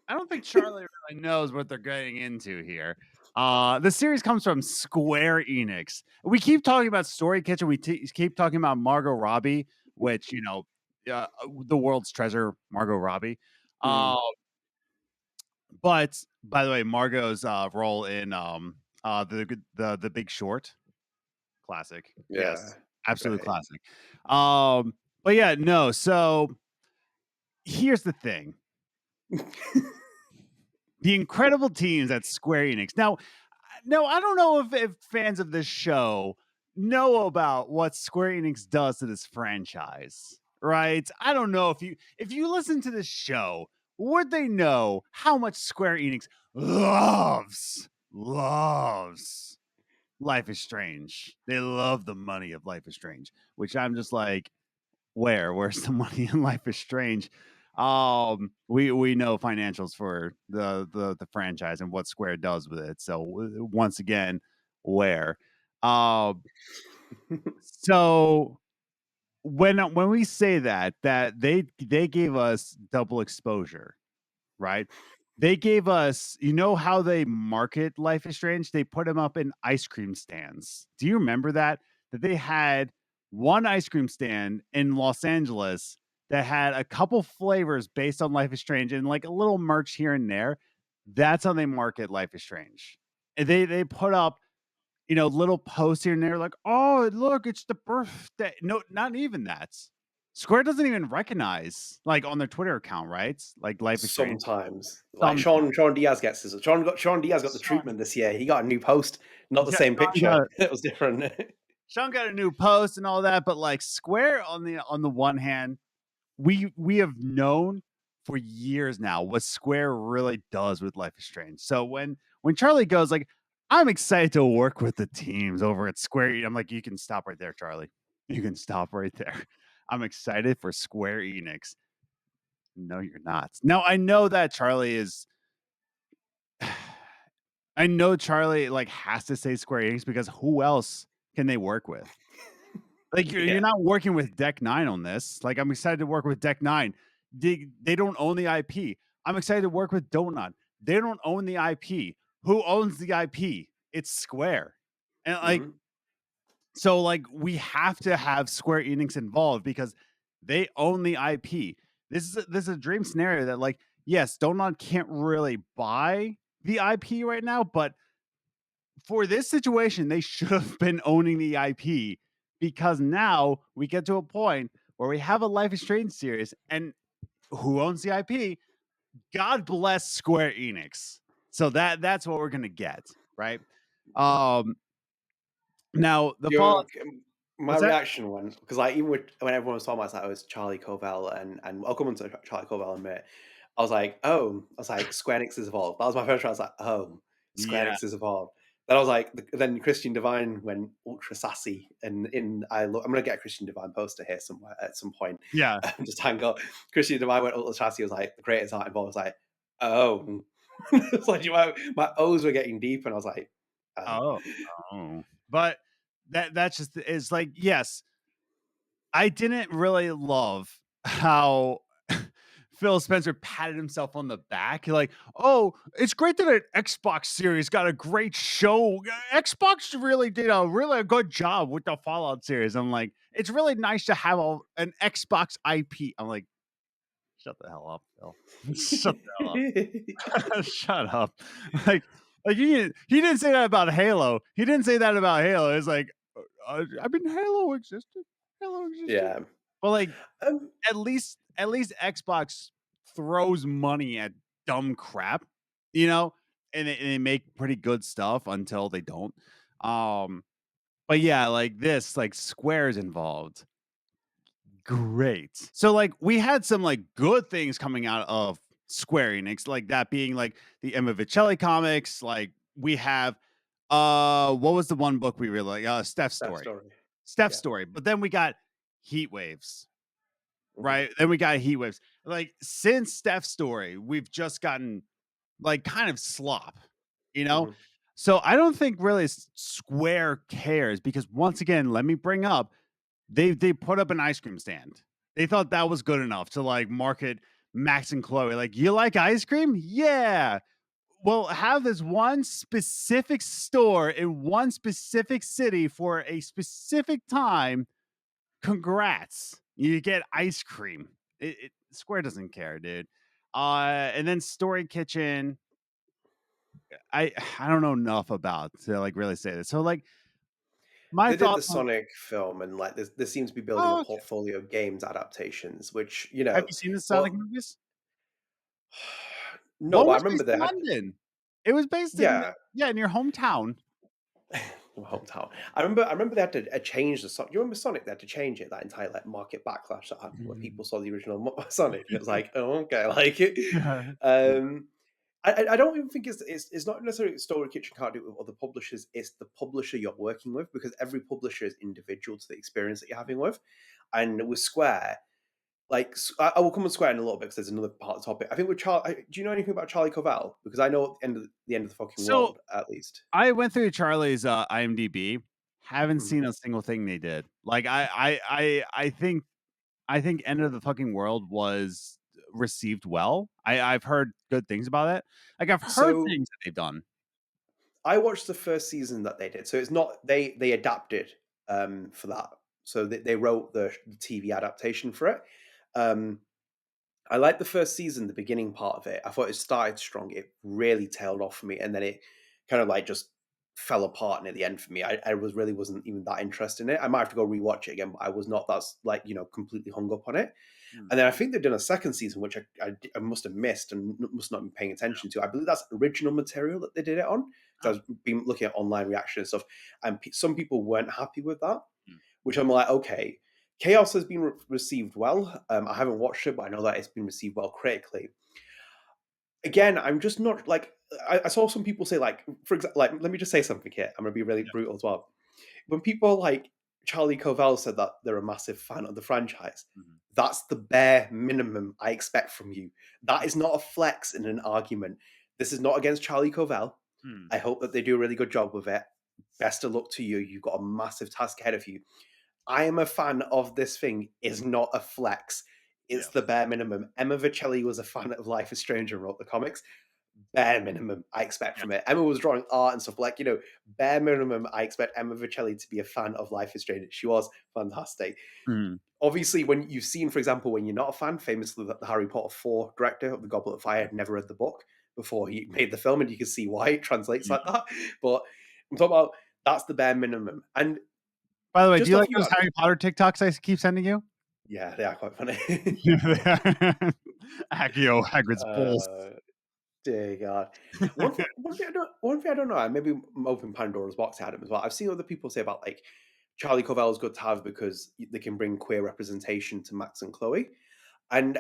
really knows what they're getting into here. The series comes from Square Enix. We keep talking about Story Kitchen. We keep talking about Margot Robbie, which, the world's treasure, Margot Robbie. But by the way, Margot's role in the Big Short, classic. Yeah, Yes, absolute great. classic. But yeah, no. So here's the thing. The incredible teams at Square Enix. Now, no, I don't know if fans of this show know about what Square Enix does to this franchise, right? I don't know if you listen to this show, would they know how much Square Enix loves Life is Strange? They love the money of Life is Strange, which I'm just like, where's the money in Life is Strange? We know financials for the franchise and what Square does with it. So once again, where? So when we say that they gave us double exposure, right? They gave us, how they market Life is Strange? They put them up in ice cream stands. Do you remember that they had one ice cream stand in Los Angeles that had a couple flavors based on Life is Strange and like a little merch here and there. That's how they market Life is Strange. And they put up, little posts here and there like, oh, look, it's the birthday. No, not even that. Square doesn't even recognize, like, on their Twitter account, right? Like Life is Strange. Sometimes, like Sean Diaz gets his. Sean Diaz got the Sean, treatment this year. He got a new post, not the yeah, same picture. It was different. Sean got a new post and all that, but like Square on the one hand, we have known for years now what Square really does with Life is Strange. So when Charlie goes like, I'm excited to work with the teams over at Square, I'm like, you can stop right there, Charlie. You can stop right there. I'm excited for Square Enix. No, you're not. Now I know that Charlie is. I know Charlie like has to say Square Enix because who else can they work with? Like you're not working with Deck 9 on this. Like I'm excited to work with Deck 9. They don't own the IP. I'm excited to work with Don't Nod. They don't own the IP. Who owns the IP? It's Square. And like so like we have to have Square Enix involved because they own the IP. This is a dream scenario that like yes, Don't Nod can't really buy the IP right now, but for this situation, they should have been owning the IP because now we get to a point where we have a Life is Strange series, and who owns the IP? God bless Square Enix. So that's what we're gonna get, right? Now the fall. My reaction when because like even when everyone was talking about that, it was Charlie Covell and I'll come on to Charlie Covell in a minute. I was like, Square Enix is involved. That was my first try. I was like, Square Enix is involved. Then I was like, then Christian Divine went ultra sassy, and I'm gonna get a Christian Divine poster here somewhere at some point. Yeah, just hang up. Christian Divine went ultra sassy. Was like, the creators aren't involved. I was like, oh, it's like my O's were getting deep, and I was like, oh, but that's just it's like yes, I didn't really love how Phil Spencer patted himself on the back. Like, oh, it's great that an Xbox series got a great show. Xbox really did a good job with the Fallout series. I'm like, it's really nice to have an Xbox IP. I'm like, shut the hell up, Phil. Shut the hell up. Shut up. Like he didn't say that about Halo. He didn't say that about Halo. It's like, I mean, Halo existed. Yeah. But like, at least Xbox throws money at dumb crap, and they make pretty good stuff until they don't. But yeah, like this, like Square's involved. Great. So like we had some like good things coming out of Square Enix, like that being like the Emma Vicelli comics. Like we have what was the one book we really like? Steph's Story. But then we got Heat Waves. Right. Then we got Heat Waves. Like since Steph's Story, we've just gotten like kind of slop, So I don't think really Square cares because once again, let me bring up they put up an ice cream stand. They thought that was good enough to like market Max and Chloe. Like, you like ice cream? Yeah. Well, have this one specific store in one specific city for a specific time. Congrats. You get ice cream. Square doesn't care, dude. And then Story Kitchen. I don't know enough about to like really say this. So like they did the Sonic film, and like there seems to be building a portfolio of games adaptations. Which have you seen the Sonic movies? No, I remember that. London. It was based in your hometown. Hometown. I remember they had to change the Sonic. Do you remember Sonic? They had to change it, that entire like market backlash that happened when people saw the original Sonic, and it was like, oh, okay, like it. I don't even think it's not necessarily Story Kitchen can't do it with other publishers. It's the publisher you're working with because every publisher is individual to the experience that you're having with. And with Square, like I will come on Square in a little bit because there's another part of the topic. I think with Charlie, do you know anything about Charlie Covell? Because I know at the end of the fucking world, at least. I went through Charlie's IMDb. Haven't seen a single thing they did. Like I think End of the Fucking World was received well. I've heard good things about it. Like I've heard things that they've done. I watched the first season that they did, so it's not they adapted for that So they wrote the TV adaptation for it. I liked the first season, the beginning part of it. I thought it started strong. It really tailed off for me, and then it kind of like just fell apart near the end for me. I wasn't even that interested in it. I might have to go rewatch it again, but I was not that like completely hung up on it. And then I think they've done a second season, which I must have missed and must not have been paying attention to. I believe that's original material that they did it on. So I've been looking at online reaction and stuff, and some people weren't happy with that, which I'm like, okay. Kaos has been received well. I haven't watched it, but I know that it's been received well critically. Again, I'm just not like I saw some people say like, for example, like let me just say something here. I'm gonna be really brutal as well. When people like Charlie Covell said that they're a massive fan of the franchise, that's the bare minimum I expect from you. That is not a flex in an argument. This is not against Charlie Covell. I hope that they do a really good job with it. Best of luck to you. You've got a massive task ahead of you. I am a fan of this thing is not a flex. It's the bare minimum. Emma Vicelli was a fan of Life is Strange and wrote the comics. Bare minimum I expect from it. Emma was drawing art and stuff like, bare minimum I expect Emma Vicelli to be a fan of Life is Strange. She was fantastic. Obviously, when you've seen, for example, when you're not a fan, famously the Harry Potter 4 director of The Goblet of Fire had never read the book before he made the film, and you can see why it translates like that. But I'm talking about that's the bare minimum. And by the way, do you like those Harry Potter TikToks I keep sending you? Yeah, they are quite funny. Accio Hagrid's balls. Dear God. One thing I don't know, maybe open Pandora's box at him as well. I've seen other people say about like Charlie Covell is good to have because they can bring queer representation to Max and Chloe. And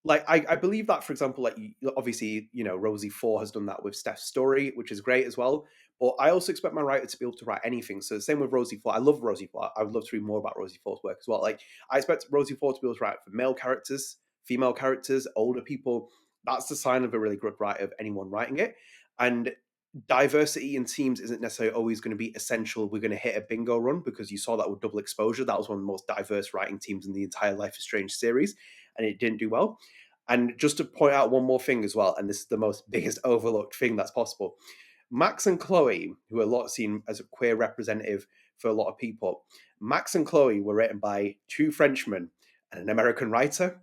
like I believe that, for example, like obviously, Rosie 4 has done that with Steph's story, which is great as well. But I also expect my writer to be able to write anything. So the same with Rosie 4. I love Rosie 4. I would love to read more about Rosie 4's work as well. Like I expect Rosie 4 to be able to write for male characters, female characters, older people. That's the sign of a really good writer of anyone writing it. And diversity in teams isn't necessarily always going to be essential. We're going to hit a bingo run, because you saw that with Double Exposure. That was one of the most diverse writing teams in the entire Life is Strange series, and it didn't do well. And just to point out one more thing as well, and this is the most biggest overlooked thing that's possible. Max and Chloe, who are a lot seen as a queer representative for a lot of people, Max and Chloe were written by 2 Frenchmen and an American writer.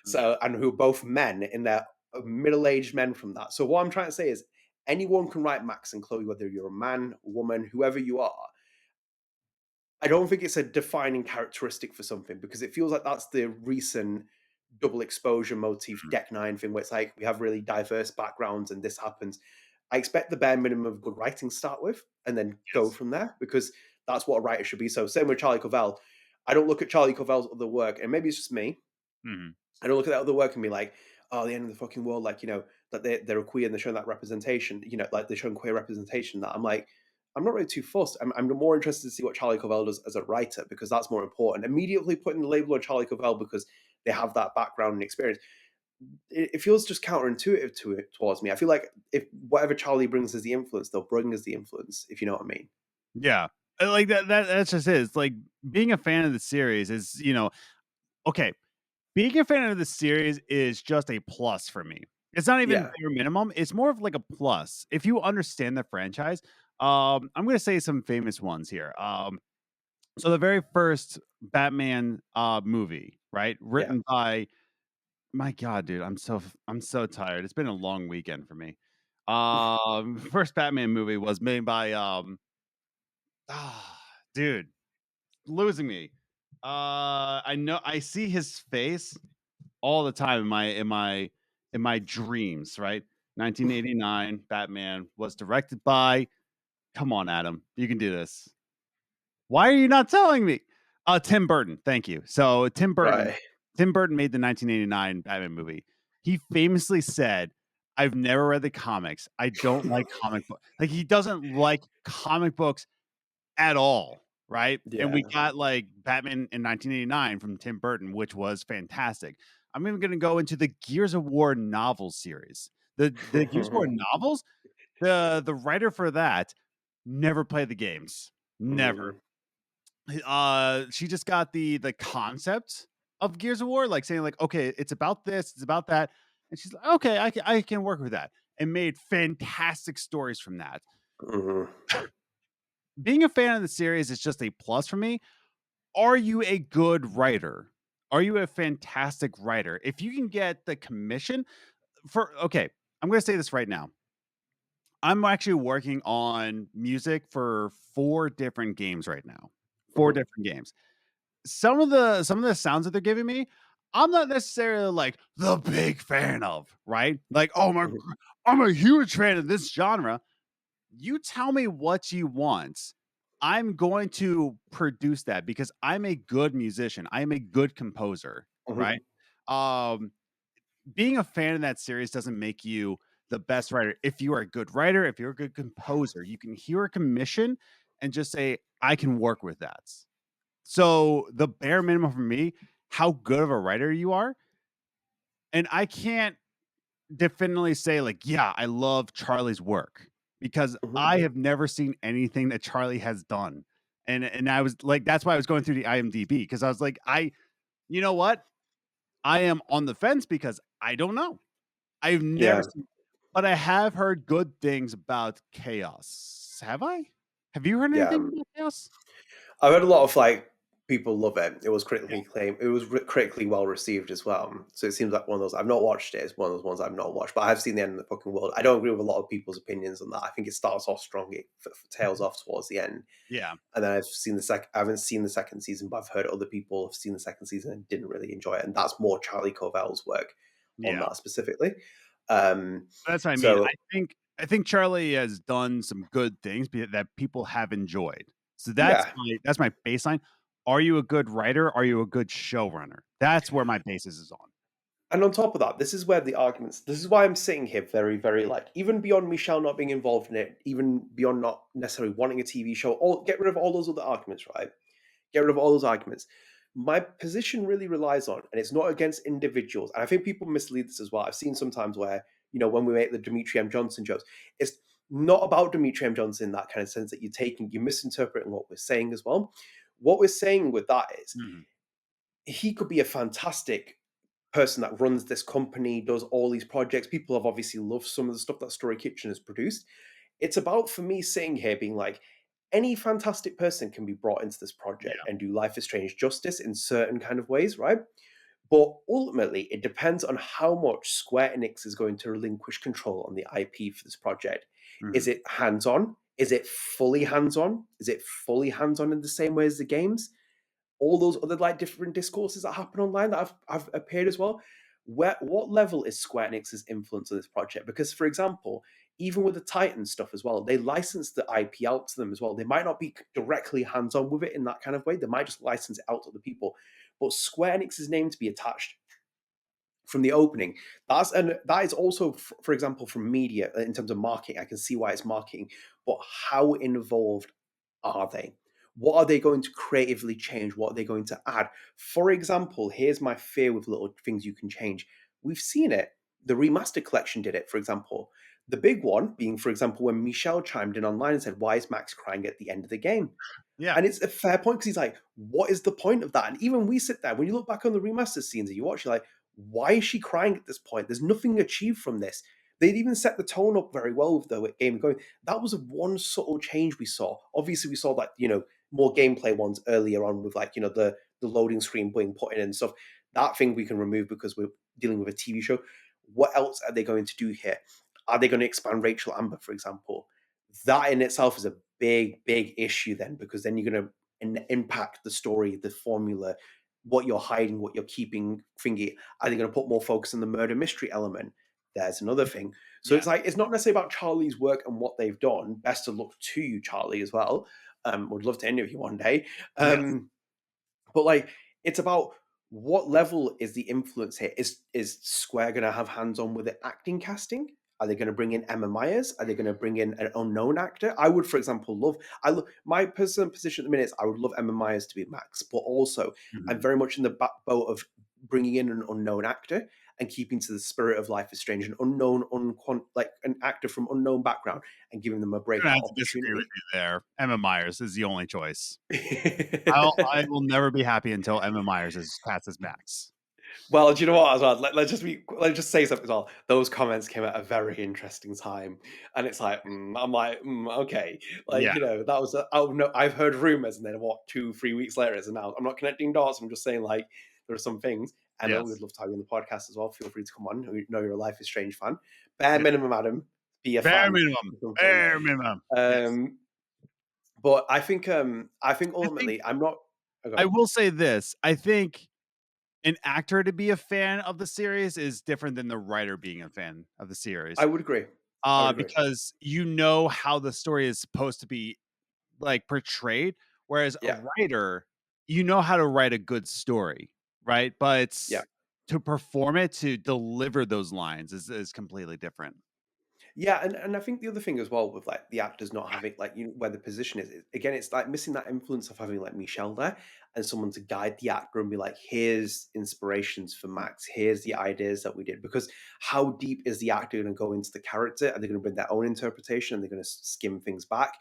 So, and who are both men in their middle-aged men from that. So what I'm trying to say is anyone can write Max and Chloe, whether you're a man, woman, whoever you are. I don't think it's a defining characteristic for something, because it feels like that's the recent Double Exposure motif, Deck 9 thing, where it's like we have really diverse backgrounds and this happens. I expect the bare minimum of good writing to start with and then go from there, because that's what a writer should be. So same with Charlie Covell. I don't look at Charlie Covell's other work, and maybe it's just me. I don't look at that other work and be like, oh, the end of the fucking world, like, that they're queer and they're showing that representation, like they're showing queer representation. That I'm like, I'm not really too fussed. I'm more interested to see what Charlie Covell does as a writer, because that's more important. Immediately putting the label on Charlie Covell because they have that background and experience, it feels just counterintuitive towards me. I feel like if whatever Charlie brings as the influence, they'll bring as the influence, if you know what I mean. Yeah. Like that's just it. It's like being a fan of the series is, okay. Being a fan of the series is just a plus for me. It's not even your minimum. It's more of like a plus. If you understand the franchise, I'm going to say some famous ones here. So the very first Batman movie, right? Written by, my God, dude, I'm so tired. It's been a long weekend for me. First Batman movie was made by, dude, losing me. I know I see his face all the time in my dreams, right? 1989 Batman was directed by, come on, Adam, you can do this. Why are you not telling me? Tim Burton. Thank you. So Tim Burton made the 1989 Batman movie. He famously said, I've never read the comics. I don't like comic books. Like, he doesn't like comic books at all. Right. Yeah. And we got like Batman in 1989 from Tim Burton, which was fantastic. I'm even going to go into the Gears of War novel series. The Gears of War novels, the writer for that never played the games. Never. She just got the concept of Gears of War, like saying like, okay, it's about this, it's about that. And she's like, okay, I can work with that, and made fantastic stories from that. Being a fan of the series is just a plus for me. are you a good writer? Are you a fantastic writer? If you can get the commission okay, I'm going to say this right now. I'm actually working on music for 4 different games right now. 4 Mhm. different games. Some of the sounds that they're giving me, I'm not necessarily like the big fan of, right? Like, oh my, Mhm. I'm a huge fan of this genre. You tell me what you want. I'm going to produce that because I'm a good musician. I am a good composer, Mhm. right? Um, Being a fan of that series doesn't make you the best writer. If you are a good writer, if you're a good composer, you can hear a commission and just say, I can work with that. So the bare minimum for me, how good of a writer you are. And I can't definitely say, like, yeah, I love Charlie's work because Mhm. I have never seen anything that Charlie has done. And I was like, that's why I was going through the IMDb because I was like, you know what? I am on the fence because I don't know. I've never Yeah. seen, but I have heard good things about Chaos. Have I? Have you heard Yeah. anything about Chaos? I've heard a lot of people love it. It was Yeah. critically acclaimed. It was critically well received as well. So it seems like one of those. I've not watched it. It's one of those ones I've not watched, but I've seen the end of the fucking world. I don't agree with a lot of people's opinions on that. I think it starts off strong, it tails off towards the end, Yeah. and then I've seen the second. I haven't seen the second season, but I've heard other people have seen the second season and didn't really enjoy it. And that's more Charlie Covell's work on Yeah. that specifically. Um, That's what I mean. so I think Charlie has done some good things that people have enjoyed. So yeah, that's my baseline. Are you a good writer? Are you a good showrunner? That's where my basis is on. and on top of that, this is where the arguments. This is why I'm sitting here very, very even beyond Michel not being involved in it, even beyond not necessarily wanting a TV show. Or get rid of all those other arguments, right? Get rid of all those arguments. My position really relies on, and it's not against individuals. And I think people mislead this as well. I've seen sometimes where when we make the Dmitri M Johnson jokes, it's not about Dmitri M Johnson in that kind of sense that you're misinterpreting what we're saying as well. What we're saying with that is Mhm. he could be a fantastic person that runs this company, does all these projects. People have obviously loved some of the stuff that Story Kitchen has produced. It's about, for me, sitting here being like, any fantastic person can be brought into this project Yeah. and do Life is Strange justice in certain kind of ways, right? But ultimately, it depends on how much Square Enix is going to relinquish control on the IP for this project. Is Mhm. it hands-on? Is it fully hands-on? Is it fully hands-on in the same way as the games? All those other different discourses that happen online that have appeared as well. What level is Square Enix's influence on this project? Because, for example, even with the Titan stuff as well, they license the IP out to them as well. They might not be directly hands-on with it in that kind of way. They might just license it out to the people. But Square Enix's name to be attached from the opening, that is also, for example, from media in terms of marketing. I can see why it's marketing, but how involved are they? What are they going to creatively change? What are they going to add? For example, here's my fear with little things you can change. We've seen it. The remaster collection did it, for example. The big one being, for example, when Michel chimed in online and said, "Why is Max crying at the end of the game?" Yeah. And it's a fair point because he's like, what is the point of that? And even we sit there, when you look back on the remastered scenes and you watch, you're like, why is she crying at this point? There's nothing achieved from this. They'd even set the tone up very well with the game going. That was one subtle change we saw. Obviously, we saw more gameplay ones earlier on with the loading screen being put in and stuff. That thing we can remove because we're dealing with a TV show. What else are they going to do here? Are they going to expand Rachel Amber, for example? That in itself is a big, big issue then, because then you're going to impact the story, the formula, what you're hiding, what you're keeping thingy. Are they going to put more focus on the murder mystery element? There's another thing. So Yeah. it's not necessarily about Charlie's work and what they've done. Best of luck to you, Charlie, as well. Would love to interview you one day. Yes. But it's about what level is the influence here? Is Square going to have hands on with the acting casting? Are they going to bring in Emma Myers? Are they going to bring in an unknown actor? I would, for example, my personal position at the minute is I would love Emma Myers to be Max, but also I'm Mhm. very much in the boat of bringing in an unknown actor and keeping to the spirit of Life is Strange, an unknown, an actor from unknown background, and giving them a I'm gonna breakout have to disagree with opportunity. you there. Emma Myers is the only choice. I will never be happy until Emma Myers is cast as Max. Well, do you know what as well? Let's just say something as well. Those comments came at a very interesting time, and it's like I'm like okay, like Yeah, that was oh no, I've heard rumors, and then what 2-3 weeks later it's announced. I'm not connecting dots. I'm just saying like there are some things. Emma, we'd yes, love to have you on the podcast as well. Feel free to come on. We know you're a Life is Strange fan. Bare yeah. minimum, Adam, be a Bare fan minimum, or something. bare minimum. Yes, But I think I think ultimately I'm not. Oh, go I on. will say this. I think an actor to be a fan of the series is different than the writer being a fan of the I series. would agree. I would agree. Because you know how the story is supposed to be like portrayed, whereas a Yeah, writer, you know how to write a good story, right? But yeah. it's to perform it, to deliver those lines is completely different. Yeah, and I think the other thing as well with like the actors not having like where the position is again, it's like missing that influence of having like Michel there and someone to guide the actor and be like, here's inspirations for Max, here's the ideas that we did. Because how deep is the actor going to go into the character? Are they going to bring their own interpretation and they're going to skim things back?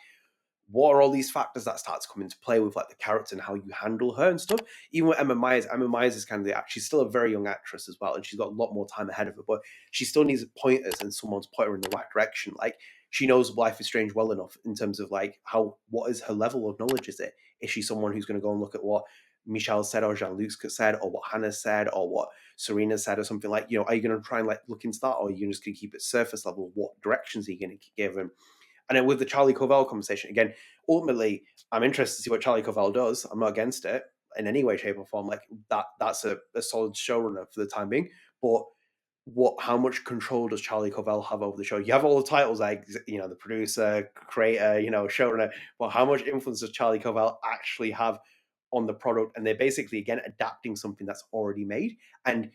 What are all these factors that start to come into play with like the character and how you handle her and stuff? Even with Emma Myers is kind of the act. She's still a very young actress as well, and she's got a lot more time ahead of her. But she still needs pointers and someone to point her in the right direction. Like she knows Life is Strange well enough in terms of like what is her level of knowledge? Is she someone who's going to go and look at what Michel said or Jean-Luc said or what Hannah said or what Serena said or something like? Are you going to try and like look into that, or are you just going to keep it surface level? What directions are you going to give him? And then with the Charlie Covell conversation, again, ultimately, I'm interested to see what Charlie Covell does. I'm not against it in any way, shape, or form. Like that's a solid showrunner for the time being. But how much control does Charlie Covell have over the show? You have all the titles like the producer, creator, showrunner. But how much influence does Charlie Covell actually have on the product? And they're basically again adapting something that's already made. And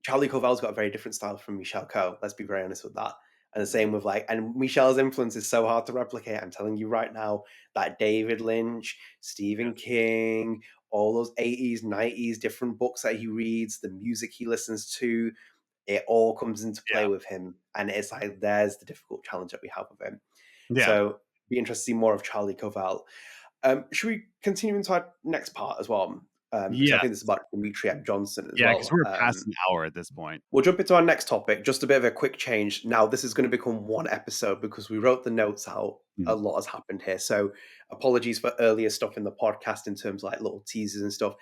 Charlie Covell's got a very different style from Michel Coe. Let's be very honest with that. And the same with and Michel's influence is so hard to replicate. I'm telling you right now that David Lynch, Stephen King, all those 80s, 90s, different books that he reads, the music he listens to, it all comes into play Yeah. with him. And it's like, there's the difficult challenge that we have with him. Yeah. So be interested to see more of Charlie Covell. Should we continue into our next part as well? Because I think this is about Dmitri M Johnson as well. Because we're past an hour at this point. We'll jump into our next topic. Just a bit of a quick change. Now, this is going to become one episode because we wrote the notes out. A lot has happened here. So apologies for earlier stuff in the podcast in terms of like little teasers and stuff.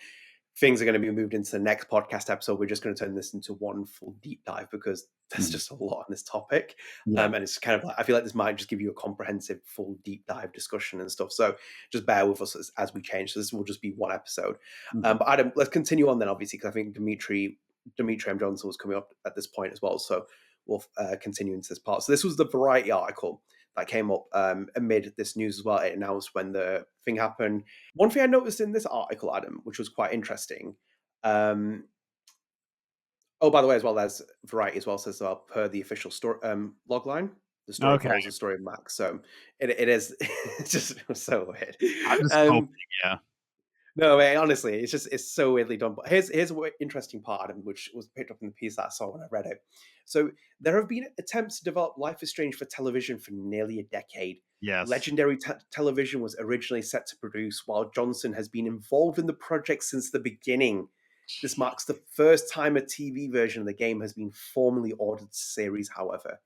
Things are going to be moved into the next podcast episode. We're just going to turn this into one full deep dive because there's just a lot on this topic. And it's kind of like, I feel like this might just give you a comprehensive full deep dive discussion and stuff. So just bear with us as we change. So this will just be one episode. But Adam, let's continue on then, obviously, because I think Dmitri M Johnson was coming up at this point as well. So we'll continue into this part. So this was the Variety article that came up amid this news as well. It announced when the thing happened. One thing I noticed in this article, Adam, which was quite interesting. Oh, by the way, as well, there's Variety as well says per the official story logline. The story follows the story of Max. So it is it's just so weird. I'm just hoping, No, mate, honestly, it's so weirdly done. But here's an interesting part, Adam, which was picked up in the piece that I saw when I read it. So there have been attempts to develop Life is Strange for television for nearly a decade. Yes. Legendary Television was originally set to produce, while Johnson has been involved in the project since the beginning. This marks the first time a TV version of the game has been formally ordered to series, however.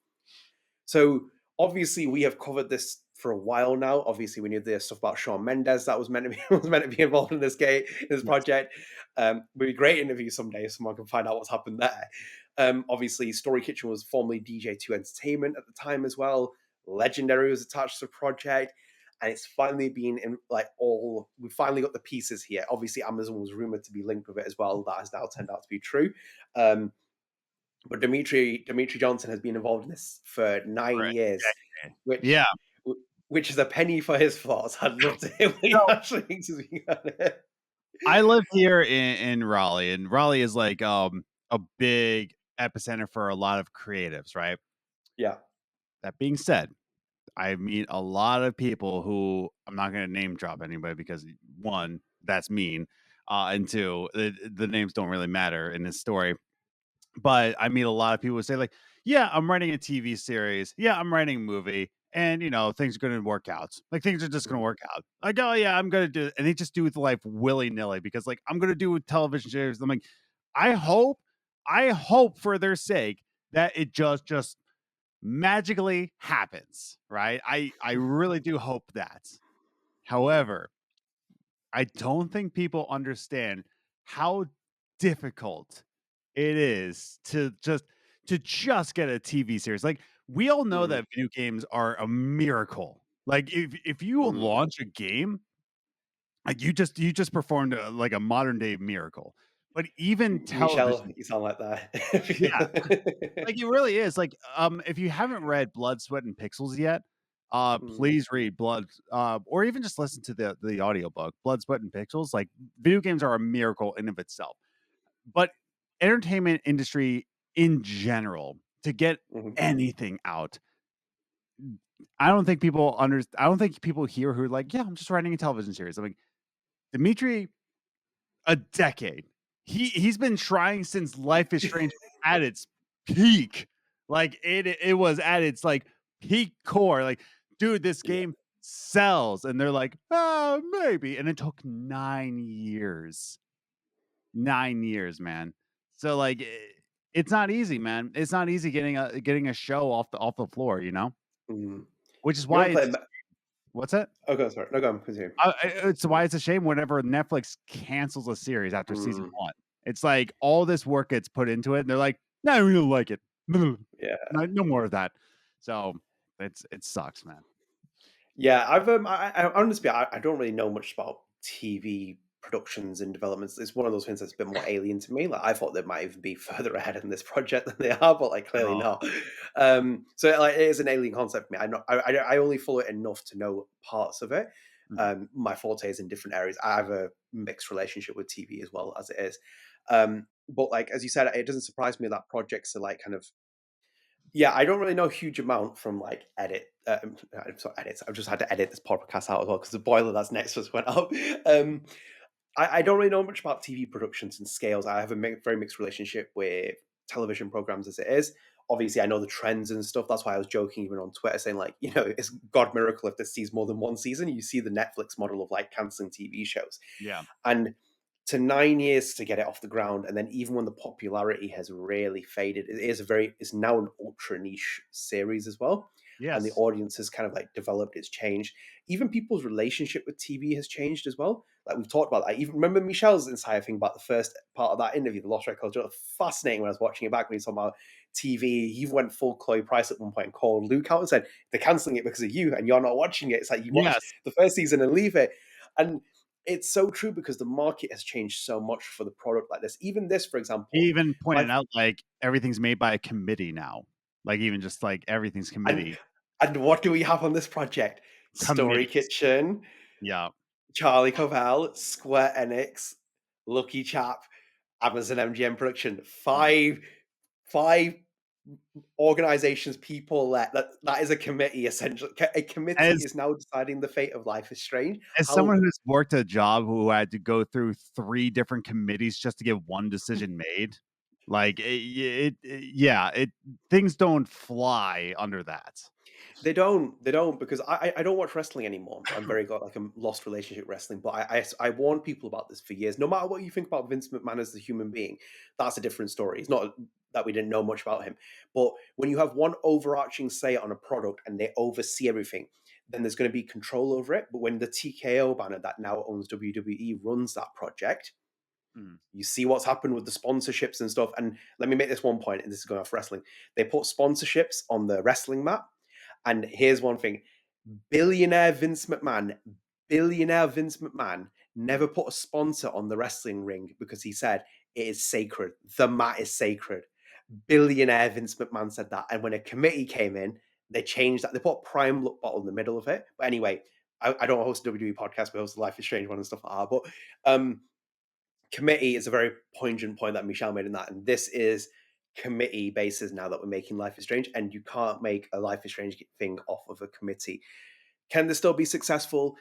So obviously we have covered this for a while now. Obviously we knew the stuff about Shawn Mendes that was meant to be involved in this project. Would be a great interview someday if someone can find out what's happened there. Obviously Story Kitchen was formerly DJ2 Entertainment at the time as well. Legendary was attached to the project. And it's finally been we finally got the pieces here. Obviously Amazon was rumored to be linked with it as well. That has now turned out to be true. But Dmitri Johnson has been involved in this for 9 years, which is a penny for his flaws. I'd love to hear what he actually thinks as we got it. I live here in Raleigh, and Raleigh is like a big epicenter for a lot of creatives, right? Yeah. That being said, I meet a lot of people who I'm not going to name drop anybody because one, that's mean, and two, the names don't really matter in this story. But I meet a lot of people who say like, yeah, I'm writing a TV series. Yeah, I'm writing a movie. And, things are going to work out. Like, things are just going to work out. Like, oh, yeah, I'm going to do it. And they just do it with life willy-nilly because, like, I'm going to do television series. I'm like, I hope for their sake that it just magically happens, right? I really do hope that. However, I don't think people understand how difficult it is to just get a TV series. Like, we all know Mm, that video games are a miracle. Like, if you mm. launch a game, like you just performed like a modern day miracle. But even Michel, television, you sound like that. yeah, like it really is. Like, if you haven't read Blood, Sweat, and Pixels yet, Mm, please read Blood, or even just listen to the audiobook, Blood, Sweat, and Pixels. Like, video games are a miracle in of itself. But entertainment industry in general, to get mhm. anything out, I don't think people I don't think people here who are like, yeah, I'm just writing a television series. I'm like, Dmitri, a decade. He's been trying since Life is Strange at its peak. Like, it was at its like peak core. Like, dude, this Yeah. game sells. And they're like, oh, maybe. And it took 9 years. 9 years, man. So like it's not easy, man. It's not easy getting a show off the floor, you know? Mm. Which is You why ever play? it's what's that? Oh, go on, sorry. No, go on. Continue. It's why it's a shame whenever Netflix cancels a series after season Mm, 1. It's like all this work gets put into it, and they're like, "No, we don't like it. yeah. No more of that." So it sucks, man. Yeah, I honestly, I don't really know much about TV productions and developments. It's one of those things that's a bit more alien to me. Like, I thought they might even be further ahead in this project than they are, but like clearly Oh, not. So like, it is an alien concept for me. I only follow it enough to know parts of it. mhm. My forte is in different areas. I have a mixed relationship with TV as well as it is. But like as you said, it doesn't surprise me that projects are like kind of yeah, I don't really know a huge amount from like I'm sorry, edits. I've just had to edit this podcast out as well because the boiler that's next just went up. Um, I don't really know much about TV productions and scales. I have a very mixed relationship with television programs as it is. Obviously, I know the trends and stuff. That's why I was joking even on Twitter saying like, it's God miracle if this sees more than one season. You see the Netflix model of like canceling TV shows. Yeah. And to 9 years to get it off the ground, and then even when the popularity has really faded, it's now an ultra niche series as well. And the Yes. audience has kind of like developed, it's changed. Even people's relationship with TV has changed as well. Like we've talked about that. Even remember Michel's entire thing about the first part of that interview, the Lost Records. Fascinating when I was watching it back when he's talking about TV. He went full Chloe Price at one point and called Luke out and said, they're cancelling it because of you and you're not watching it. It's like you watch Yes. the first season and leave it. And it's so true because the market has changed so much for the product like this. Even this, for He example, even my pointed out like everything's made by a committee now. Like, even just like everything's and committee. and what do we have on this project? Story Committees. Kitchen, Yeah. Charlie Covell, Square Enix, LuckyChap, Amazon MGM Production. Mm. Five organizations, people that is a committee essentially. A committee As is now deciding the fate of Life is Strange. as How someone who's worked a job who had to go through 3 different committees just to get one decision made, like, yeah, things don't fly under that. They don't because I don't watch wrestling anymore. I'm very got like a lost relationship with wrestling, but I warn people about this for years. No matter what you think about Vince McMahon as a human being, that's a different story. It's not that we didn't know much about him, but when you have one overarching say on a product and they oversee everything, then there's going to be control over it. But when the TKO banner that now owns WWE runs that project, Mm. you see what's happened with the sponsorships and stuff. And let me make this one point, and this is going off wrestling. They put sponsorships on the wrestling map. And here's one thing. Billionaire Vince McMahon never put a sponsor on the wrestling ring because he said it is sacred. The mat is sacred. Billionaire Vince McMahon said that. And when a committee came in, they changed that. They put a prime look bottle in the middle of it. But anyway, I don't host a WWE podcast, but I host a Life is Strange one and stuff like that. But committee is a very poignant point that Michel made in that. And this is committee basis now that we're making Life is Strange, and you can't make a Life is Strange thing off of a committee. Can this still be successful?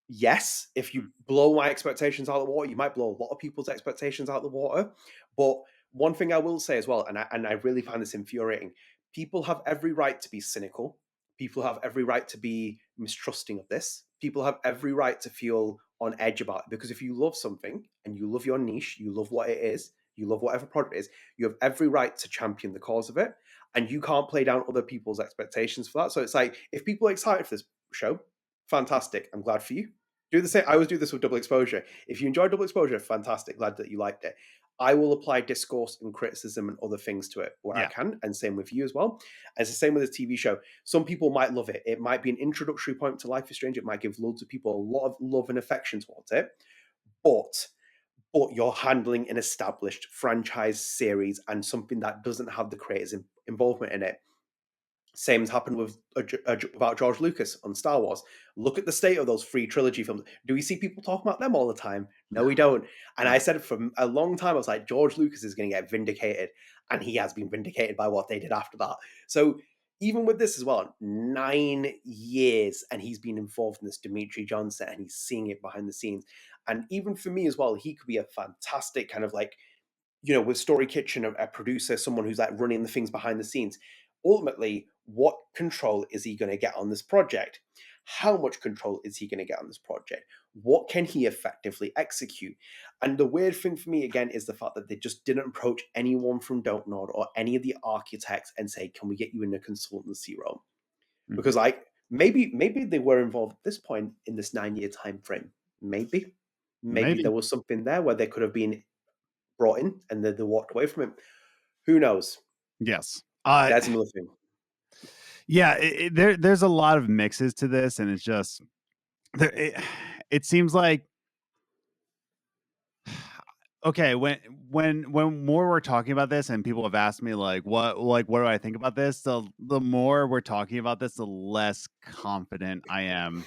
Yes. If you blow my expectations out of the water, you might blow a lot of people's expectations out of the water. But one thing I will say as well, and I really find this infuriating, people have every right to be cynical. People have every right to be mistrusting of this. People have every right to feel on edge about it because if you love something and you love your niche, you love what it is, you love whatever product it is, you have every right to champion the cause of it. And you can't play down other people's expectations for that. So it's like, if people are excited for this show, fantastic. I'm glad for you. Do the same. I always do this with Double Exposure. If you enjoy Double Exposure, fantastic. Glad that you liked it. I will apply discourse and criticism and other things to it where I can, and same with you as well. And it's the same with a TV show. Some people might love it. It might be an introductory point to Life is Strange. It might give loads of people a lot of love and affection towards it. But you're handling an established franchise series and something that doesn't have the creators' involvement in it. Same has happened with about George Lucas on Star Wars. Look at the state of those 3 trilogy films. Do we see people talking about them all the time? No, we don't. And I said for a long time, I was like, George Lucas is going to get vindicated. And he has been vindicated by what they did after that. So even with this as well, 9 years, and he's been involved in this, Dmitri Johnson, and he's seeing it behind the scenes. And even for me as well, he could be a fantastic kind of like, with Story Kitchen, a producer, someone who's like running the things behind the scenes. Ultimately, what control is he going to get on this project? How much control is he going to get on this project? What can he effectively execute? And the weird thing for me, again, is the fact that they just didn't approach anyone from Don't Nod or any of the architects and say, can we get you in a consultancy role? Mm-hmm. Because maybe they were involved at this point in this 9-year time frame. Maybe there was something there where they could have been brought in and they walked away from it. Who knows? Yes. That's another thing. Yeah, there's a lot of mixes to this, and it's just it seems like okay, when more we're talking about this, and people have asked me what do I think about this, the more we're talking about this, the less confident I am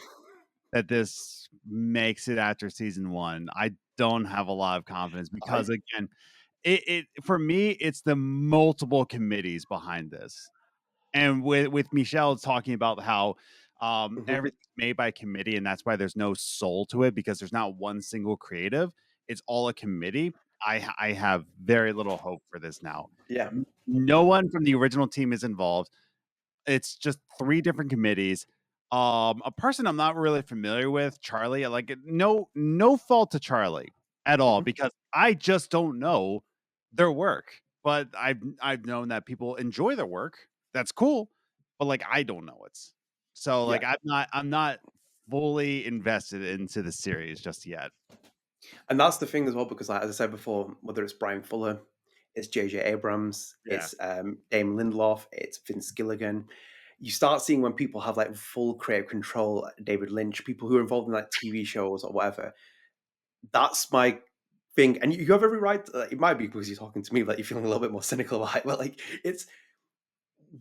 that this makes it after season 1. I don't have a lot of confidence because again, it for me, it's the multiple committees behind this. And with Michel talking about how everything's made by committee, and that's why there's no soul to it, because there's not one single creative. It's all a committee. I have very little hope for this now. Yeah. No one from the original team is involved. It's just 3 different committees. A person I'm not really familiar with, Charlie. Like no fault to Charlie at all, because I just don't know their work. But I've known that people enjoy their work. That's cool, but like I don't know it. So like I'm not fully invested into the series just yet. And that's the thing as well, because like, as I said before, whether it's Brian Fuller, it's J.J. Abrams, it's Damon Lindelof, it's Vince Gilligan. You start seeing when people have like full creative control, David Lynch, people who are involved in like TV shows or whatever. That's my thing. And you have every right. It might be because you're talking to me, like you're feeling a little bit more cynical about it. But like, it's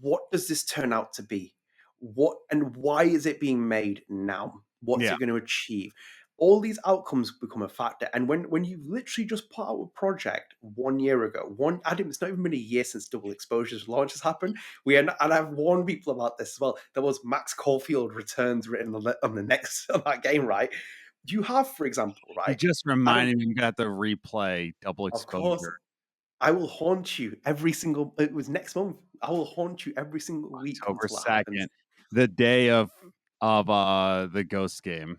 what does this turn out to be? What and why is it being made now? What's it going to achieve? All these outcomes become a factor. And when you literally just put out a project 1 year ago, Adam, it's not even been a year since Double Exposure's launch has happened. And I've warned people about this as well. There was Max Caulfield returns written on that game, right? You have, for example, right? You just reminded me you got the replay Double Exposure. Of course, I will haunt you every single. It was next month. I will haunt you every single week. October 2nd, the day of the Ghost game.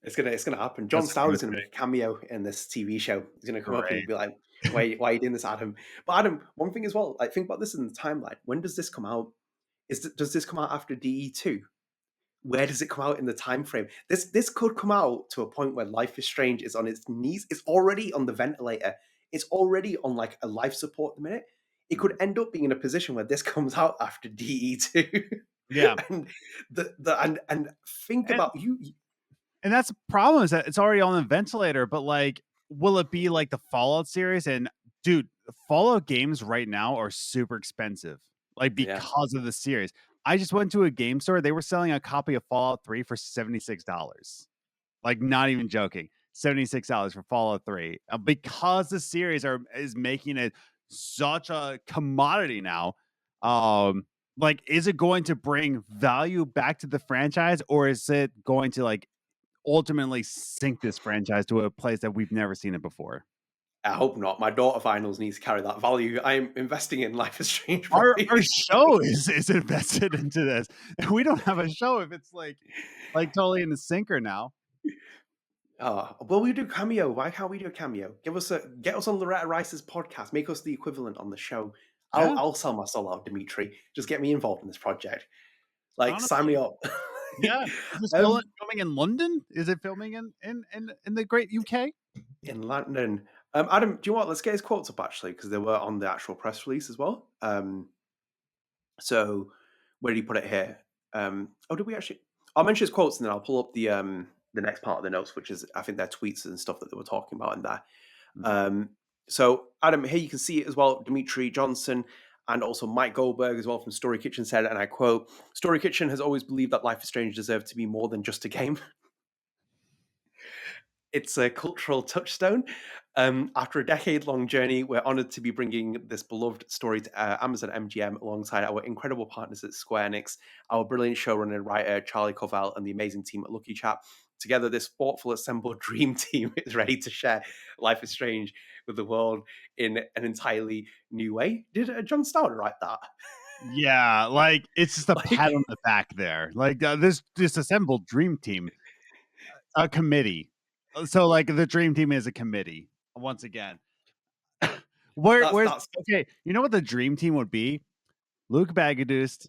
It's gonna happen. John Stowers gonna make a cameo in this TV show. He's gonna come up and be like, "Why are you doing this, Adam?" But Adam, one thing as well. Like, think about this in the timeline. When does this come out? Does this come out after DE2? Where does it come out in the time frame? This could come out to a point where Life is Strange is on its knees. It's already on the ventilator. It's already on like a life support at the minute. It could end up being in a position where this comes out after DE2. Yeah, and think about you. And that's the problem, is that it's already on the ventilator, but like, will it be like the Fallout series? And dude, Fallout games right now are super expensive, like because of the series. I just went to a game store. They were selling a copy of Fallout 3 for $76. Like, not even joking. $76 for Fallout 3. Because the series is making it such a commodity now. Like, is it going to bring value back to the franchise, or is it going to like ultimately sink this franchise to a place that we've never seen it before? I hope not. My daughter finals needs to carry that value. I'm investing in Life is Strange. Our show is invested into this. We don't have a show if it's like totally in the sinker now. Well, we do cameo. Why can't we do a cameo? Get us on Loretta Rice's podcast. Make us the equivalent on the show. Yeah, I'll sell my soul out, Dimitri. Just get me involved in this project. Like, sign me honestly. up. Yeah. Is this um, filming in London? Is it filming in the great UK? in London. Adam, do you know what? Let's get his quotes up actually, because they were on the actual press release as well. So where did he put it here? Did we actually? I'll mention his quotes and then I'll pull up the next part of the notes, which is I think their tweets and stuff that they were talking about in there. So Adam, here you can see it as well. Dmitri Johnson and also Mike Goldberg as well from Story Kitchen said, and I quote: "Story Kitchen has always believed that Life is Strange deserved to be more than just a game." It's a cultural touchstone. After a decade-long journey, we're honored to be bringing this beloved story to Amazon MGM alongside our incredible partners at Square Enix, our brilliant showrunner and writer Charlie Covell, and the amazing team at LuckyChap. Together, this thoughtful assembled dream team is ready to share Life is Strange with the world in an entirely new way. Did John Stauder write that? Yeah, like it's just a pat on the back there. Like this assembled dream team, a committee. So like the dream team is a committee once again. Where's okay? You know what the dream team would be? Luc Baghadoust,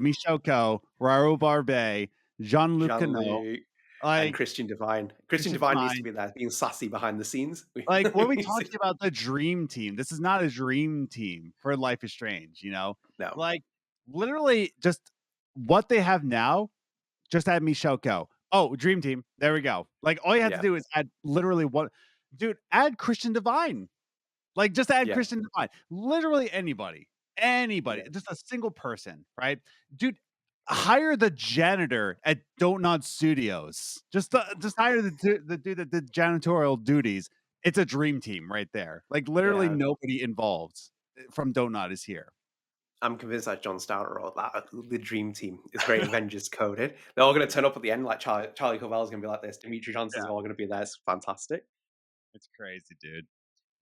Michel, Raoul Barbet, Jean-Luc Cano, and Christian Divine. Christian Divine needs to be there, being sassy behind the scenes. Like, what are we talking about? The dream team. This is not a dream team for Life is Strange, you know? No. Like, literally, just what they have now, just add Michel. Oh, dream team. There we go. Like, all you have to do is add literally one. Dude, add Christian Divine. Like, just add Christian Divine. Literally anybody. Just a single person, right? Dude, hire the janitor at Don't Nod Studios. Just hire the dude that did janitorial duties. It's a dream team right there. Like, literally nobody involved from Don't Nod is here. I'm convinced that John Stauder wrote that. The dream team is very Avengers coded. They're all going to turn up at the end, like Charlie Covell is going to be like this. Dmitri Johnson's all going to be there. It's fantastic. It's crazy, dude.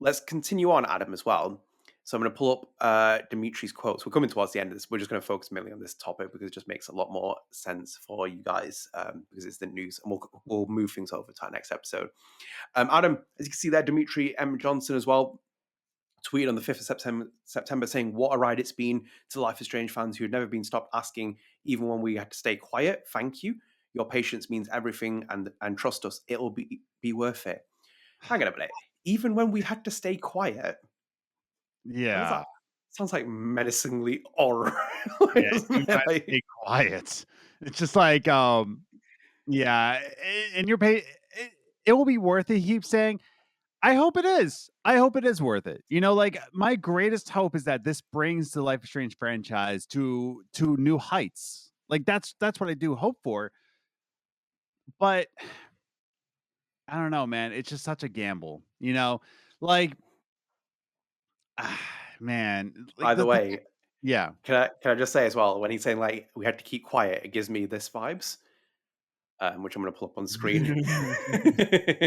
Let's continue on, Adam, as well. So I'm going to pull up Dimitri's quotes. We're coming towards the end of this. We're just going to focus mainly on this topic because it just makes a lot more sense for you guys because it's the news. And we'll move things over to our next episode. Adam, as you can see there, Dmitri M Johnson as well tweeted on the 5th of September saying, "What a ride it's been to Life is Strange fans who had never been stopped asking, even when we had to stay quiet. Thank you. Your patience means everything, and trust us, it'll be worth it." Hang on a minute. Even when we had to stay quiet. Yeah. Sounds like menacingly horror. Stay quiet. It's just like, yeah. And it will be worth it. He keeps saying, I hope it is. I hope it is worth it. You know, like my greatest hope is that this brings the Life is Strange franchise to new heights. Like that's what I do hope for. But I don't know, man. It's just such a gamble, you know? Like man. Like, by the way, yeah. Can I just say as well, when he's saying like we had to keep quiet, it gives me this vibes. Which I'm going to pull up on screen.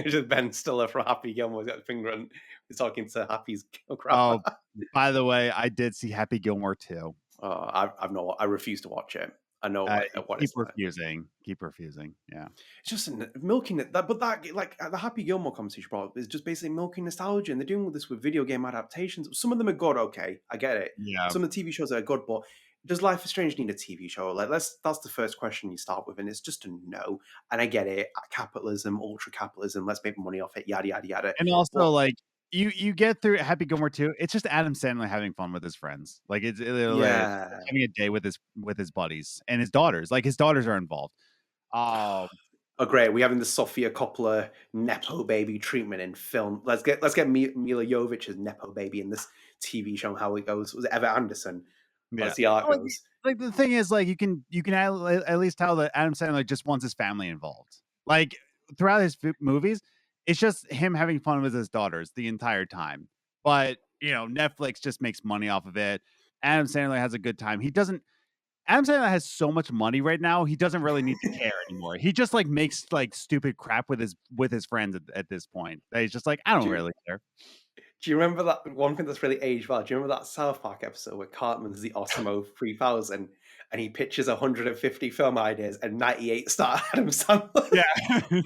Just Ben Stiller from Happy Gilmore's got the finger and he's talking to Happy's grandma. Oh, by the way, I did see Happy Gilmore too. I've not. I refuse to watch it. I know what keep refusing. Keep refusing. Yeah, it's just milking it. But that like the Happy Gilmore conversation brought is just basically milking nostalgia, and they're doing this with video game adaptations. Some of them are good. Okay, I get it. Yeah, some of the TV shows are good, but does Life is Strange need a TV show? Like that's the first question you start with, and it's just a no. And I get it. Capitalism, ultra capitalism. Let's make money off it. Yada yada yada. And also, like you get through Happy Gilmore 2. It's just Adam Sandler having fun with his friends. Like it's like having a day with his buddies and his daughters. Like his daughters are involved. Oh, great! We're having the Sofia Coppola nepo baby treatment in film. Let's get Mila Jovovich's nepo baby in this TV show. How it goes? Was it Ever Anderson? Yeah. Let's see how it goes. Like the thing is, like you can at least tell that Adam Sandler just wants his family involved. Like throughout his movies, it's just him having fun with his daughters the entire time. But you know, Netflix just makes money off of it. Adam Sandler has a good time. Adam Sandler has so much money right now. He doesn't really need to care anymore. He just like makes like stupid crap with his friends at this point. He's just like, I don't really care. Do you remember that one thing that's really aged well? Do you remember that South Park episode where Cartman's the Osmo 3000 and he pitches 150 film ideas and 98 star Adam Sandler? Yeah.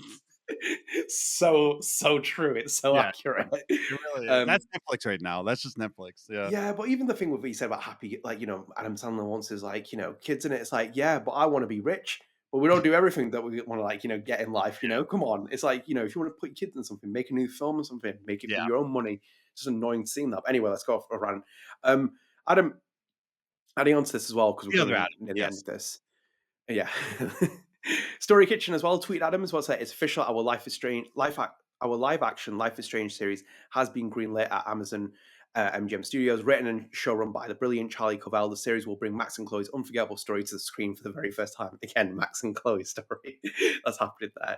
So true. It's so Yeah, accurate. it really is. That's Netflix right now. That's just Netflix. Yeah. Yeah, but even the thing with what you said about happy, like, Adam Sandler wants is like, kids in it. It's like, yeah, but I want to be rich, but we don't do everything that we want to, like, get in life. Come on. It's like, if you want to put your kids in something, make a new film or something, make it for Yeah. your own money. It's just annoying seeing that. But anyway, let's go off a rant. Adam, adding on to this as well, because we're The other coming Adam, near the end yes. of this. Yeah. Story Kitchen as well. Tweet Adam as well. Say it's official. Our Life is Strange. Our live action Life is Strange series has been greenlit at Amazon MGM Studios, written and showrun by the brilliant Charlie Covell. The series will bring Max and Chloe's unforgettable story to the screen for the very first time. Again, Max and Chloe's story that's happening there.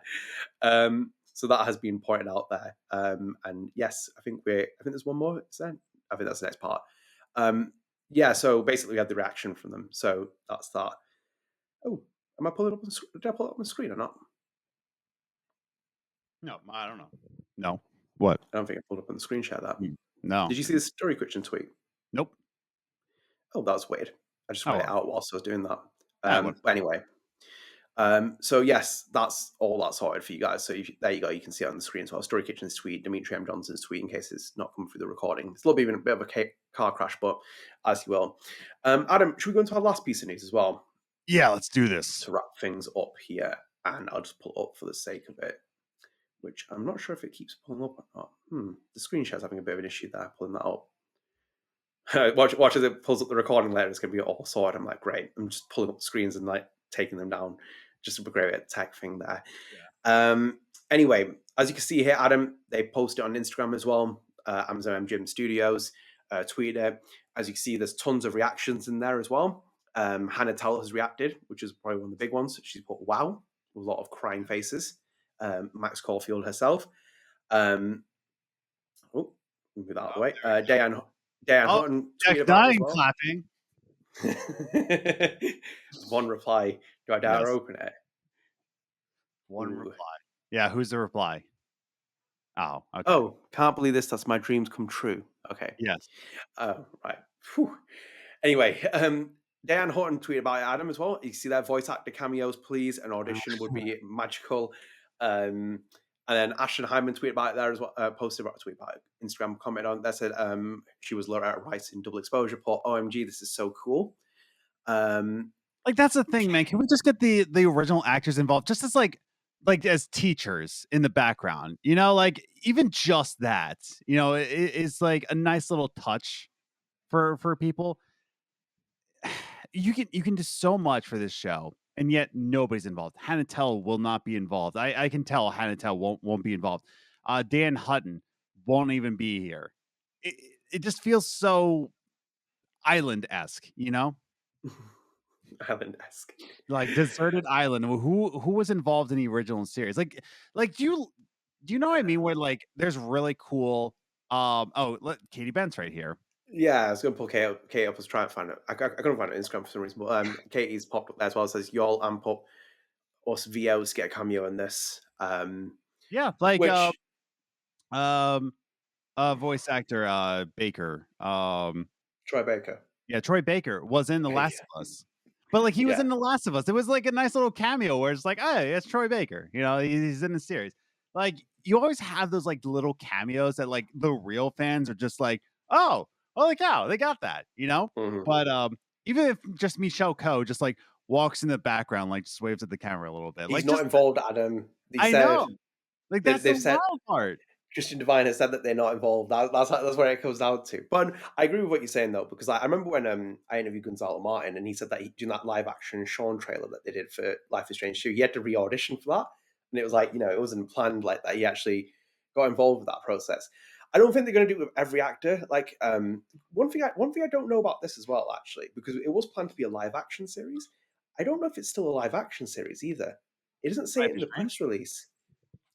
So that has been pointed out there. And yes, I think there's one more. Is there? I think that's the next part. Yeah. So basically, we had the reaction from them. So that's that. Oh, am I pulling up? Did I pull it up on the screen or not? No, I don't know. No. What? I don't think I pulled up on the screen share that. No. Did you see the Story Kitchen tweet? Nope. Oh, that was weird. I just read it out whilst I was doing that. But anyway. So yes, that's all that's sorted for you guys. So there you go. You can see it on the screen as well. Story Kitchen's tweet, Dmitri M Johnson's tweet, in case it's not come through the recording. It's a little bit of a car crash, but as you will. Adam, should we go into our last piece of news as well? Yeah, let's do this. To wrap things up here, and I'll just pull it up for the sake of it, which I'm not sure if it keeps pulling up or not. The screen share's having a bit of an issue there, pulling that up. Watch as it pulls up the recording later. It's going to be all sorted. I'm like, great. I'm just pulling up the screens and like taking them down. Just a great tech thing there. Yeah. Anyway, as you can see here, Adam, they posted on Instagram as well. Amazon MGM Studios tweeted it. As you can see, there's tons of reactions in there as well. Hannah Telle has reacted, which is probably one of the big ones. She's put wow with a lot of crying faces. Max Caulfield herself. Move that out of the way. Dayeanne Hutton tweeted about it as well. Clapping. One reply. Do I dare open it? One reply. Yeah, who's the reply? Oh, okay. Oh, can't believe this. That's my dreams come true. Okay. Yes. Right. Whew. Anyway, Dayeanne Hutton tweeted about Adam as well. You see that voice actor cameos, please. An audition would be magical. And then Ashton Hyman tweeted about it there as well. Posted about a tweet about it. Instagram comment on that said she was Loretta Rice in Double Exposure. Put OMG, this is so cool. Like that's the thing, man. Can we just get the original actors involved, just as like as teachers in the background? Like even just that, it's like a nice little touch for people. You can do so much for this show, and yet nobody's involved. Hannah Telle will not be involved. I can tell Hannah Telle won't be involved. Dayeanne Hutton won't even be here. It just feels so island-esque, Island-esque, like deserted island. Who was involved in the original series? Like do you know what I mean? Where like there's really cool. Katy Bentz right here. Yeah, I was going to pull Kate up. I was trying to find it. I couldn't find it on Instagram for some reason, but Katie's popped up there as well. It says, y'all amp up us VOs get a cameo in this. Yeah, like voice actor Baker. Troy Baker. Yeah, Troy Baker was in The Last of Us. But like he was in The Last of Us. It was like a nice little cameo where it's like, hey, it's Troy Baker. He's in the series. Like you always have those like little cameos that like the real fans are just like, oh, holy cow, they got that, Mm-hmm. But even if just Michel Koch just like walks in the background, like just waves at the camera a little bit. He's like not involved, Adam. I know. Like that's the wild part. Christian Devine has said that they're not involved. That's where it comes down to. But I agree with what you're saying though, because I remember when I interviewed Gonzalo Martin and he said that doing that live action Sean trailer that they did for Life is Strange 2, he had to re-audition for that. And it was like, it wasn't planned like that. He actually got involved with that process. I don't think they're going to do it with every actor. Like one thing I don't know about this as well, actually, because it was planned to be a live action series. I don't know if it's still a live action series either. It doesn't say it in the press release.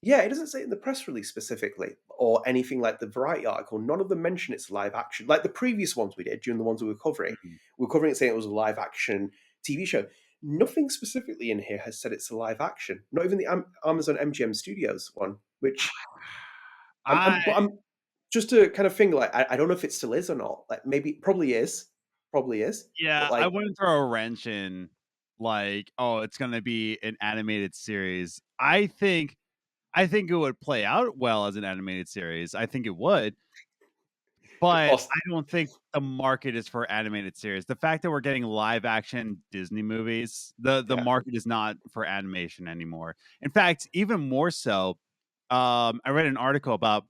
Yeah, it doesn't say it in the press release specifically or anything like the Variety article. None of them mention it's live action. Like the previous ones we did, during the ones we were covering, we were covering it saying it was a live action TV show. Nothing specifically in here has said it's a live action. Not even the Amazon MGM Studios one, which I'm just to kind of finger, like, I don't know if it still is or not. Like maybe, probably is. Yeah, like, I wouldn't throw a wrench in like, oh, it's going to be an animated series. I think I think it would play out well as an animated series. I think it would. But I don't think the market is for animated series. The fact that we're getting live action Disney movies, the market is not for animation anymore. In fact, even more so, I read an article about